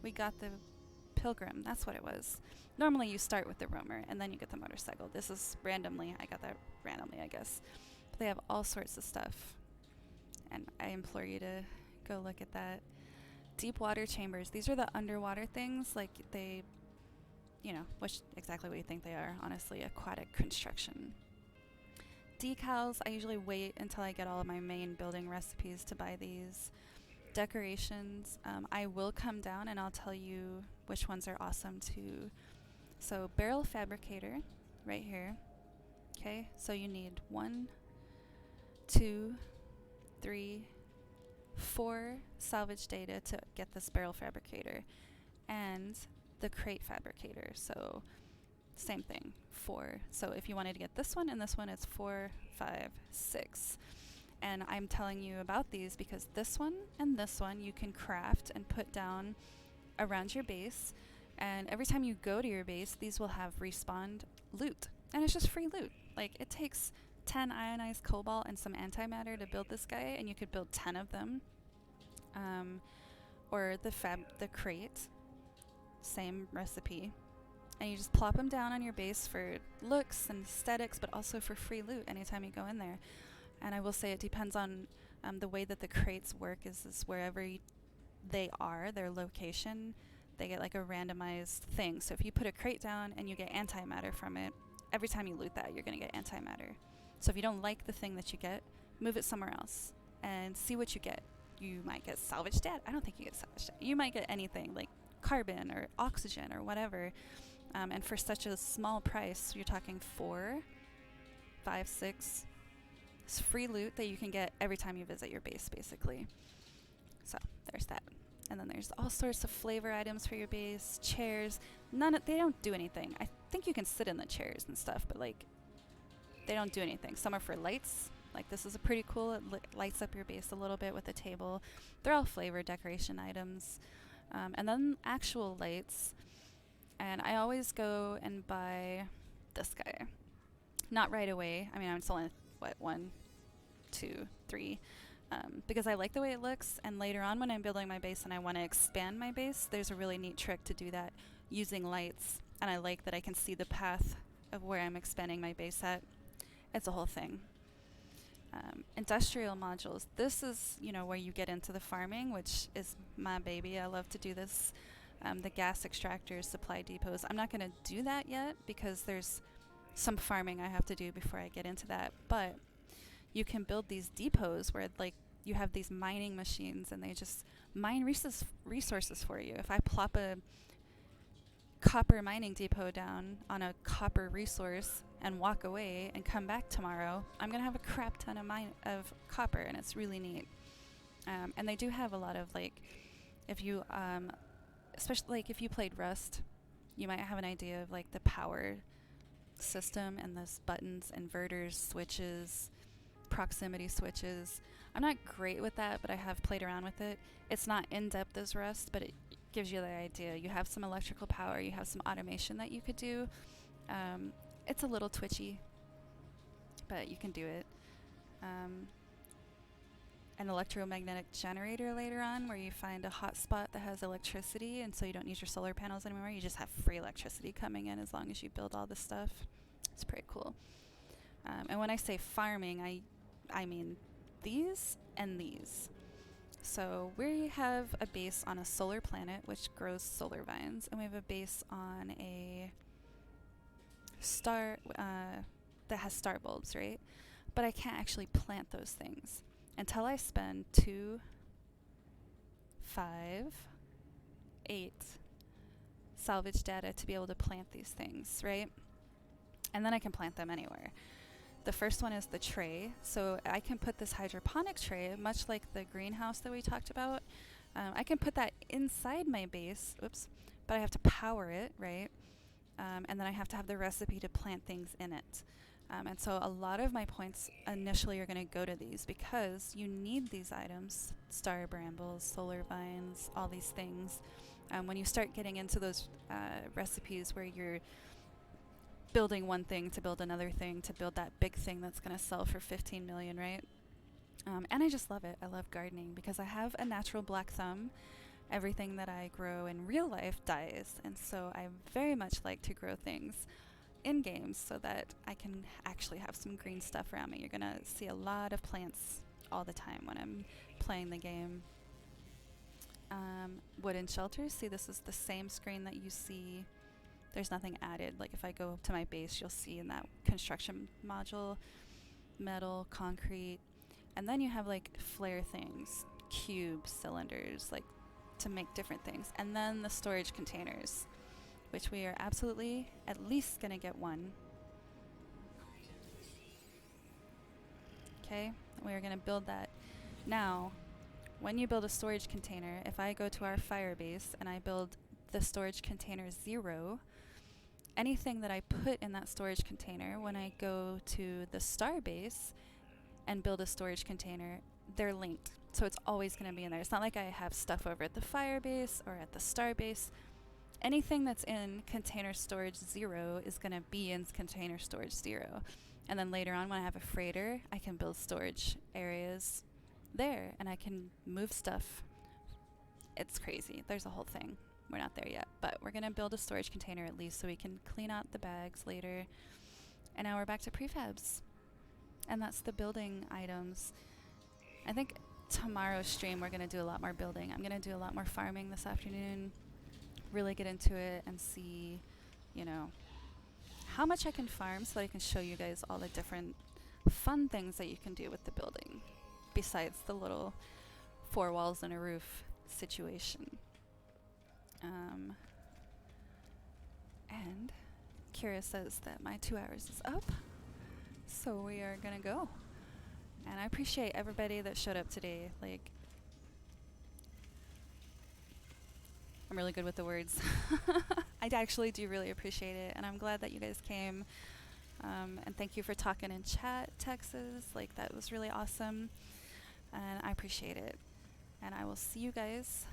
We got the pilgrim, that's what it was. Normally you start with the roamer and then you get the motorcycle. This is randomly, I got that randomly, I guess. But they have all sorts of stuff. And I implore you to go look at that. Deep water chambers. These are the underwater things, like they, which exactly what you think they are, honestly, aquatic construction. Decals, I usually wait until I get all of my main building recipes to buy these. Decorations, I will come down and I'll tell you which ones are awesome too. So barrel fabricator, right here. Okay, so you need 1, 2, 3, 4 salvage data to get this barrel fabricator, and the crate fabricator. So same thing, 4. So if you wanted to get this one and this one, it's 4, 5, 6. And I'm telling you about these because this one and this one you can craft and put down around your base. And every time you go to your base, these will have respawned loot. And it's just free loot. Like, it takes 10 ionized cobalt and some antimatter to build this guy, and you could build 10 of them. Or the crate, same recipe. And you just plop them down on your base for looks and aesthetics, but also for free loot anytime you go in there. And I will say it depends on the way that the crates work is wherever they are, their location, they get like a randomized thing. So if you put a crate down and you get antimatter from it, every time you loot that, you're going to get antimatter. So if you don't like the thing that you get, move it somewhere else and see what you get. You might get salvage data. I don't think you get salvage data. You might get anything like carbon or oxygen or whatever. And for such a small price, you're talking 4, 5, 6. It's free loot that you can get every time you visit your base, basically. So there's that. And then there's all sorts of flavor items for your base, chairs. They don't do anything. I think you can sit in the chairs and stuff, but like, they don't do anything. Some are for lights. Like this is a pretty cool. It lights up your base a little bit with a table. They're all flavor decoration items. And then actual lights. And I always go and buy this guy. Not right away. I mean, it's only 1, 2, 3, because I like the way it looks, and later on when I'm building my base and I want to expand my base, there's a really neat trick to do that using lights, and I like that I can see the path of where I'm expanding my base at. It's a whole thing. Industrial modules. This is, where you get into the farming, which is my baby. I love to do this. The gas extractors, supply depots. I'm not going to do that yet because there's some farming I have to do before I get into that, but you can build these depots where like you have these mining machines and they just mine resources for you. If I plop a copper mining depot down on a copper resource and walk away and come back tomorrow, I'm gonna have a crap ton of copper, and it's really neat. And they do have a lot of like, if you especially like if you played Rust, you might have an idea of like the power system and those buttons, inverters, switches, proximity switches. I'm not great with that, but I have played around with it. It's not in depth as Rust, but it gives you the idea. You have some electrical power, you have some automation that you could do. It's a little twitchy, but you can do it. An electromagnetic generator later on where you find a hot spot that has electricity, and so you don't need your solar panels anymore. You just have free electricity coming in as long as you build all this stuff. It's pretty cool. And when I say farming, I mean these and these. So we have a base on a solar planet which grows solar vines, and we have a base on a star that has star bulbs, right? But I can't actually plant those things until I spend 2, 5, 8 salvage data to be able to plant these things, right? And then I can plant them anywhere. The first one is the tray. So I can put this hydroponic tray, much like the greenhouse that we talked about. I can put that inside my base, but I have to power it, right? And then I have to have the recipe to plant things in it. And so a lot of my points initially are going to go to these because you need these items, star brambles, solar vines, all these things. When you start getting into those recipes where you're building one thing to build another thing to build that big thing that's going to sell for 15 million, right? And I just love it. I love gardening because I have a natural black thumb. Everything that I grow in real life dies, and so I very much like to grow things in games so that I can actually have some green stuff around me. You're gonna see a lot of plants all the time when I'm playing the game. Wooden shelters. See, this is the same screen that you see. There's nothing added. Like if I go to my base, you'll see in that construction module, metal, concrete, and then you have like flare things, cubes, cylinders, like to make different things. And then the storage containers, which we are absolutely at least going to get one. Okay, we are going to build that. Now, when you build a storage container, if I go to our fire base and I build the storage container 0, anything that I put in that storage container, when I go to the star base and build a storage container, they're linked. So it's always going to be in there. It's not like I have stuff over at the fire base or at the star base. Anything that's in container storage 0 is going to be in container storage 0. And then later on when I have a freighter, I can build storage areas there and I can move stuff. It's crazy. There's a whole thing. We're not there yet, but we're going to build a storage container at least so we can clean out the bags later. And now we're back to prefabs. And that's the building items. I think tomorrow's stream we're going to do a lot more building. I'm going to do a lot more farming this afternoon, really get into it and see, you know, how much I can farm so that I can show you guys all the different fun things that you can do with the building besides the little 4 walls and a roof situation. And Kira says that my 2 hours is up, so we are gonna go. And I appreciate everybody that showed up today. Like, I'm really good with the words. I actually do really appreciate it, and I'm glad that you guys came. And thank you for talking in chat, Texas. Like, that was really awesome, and I appreciate it. And I will see you guys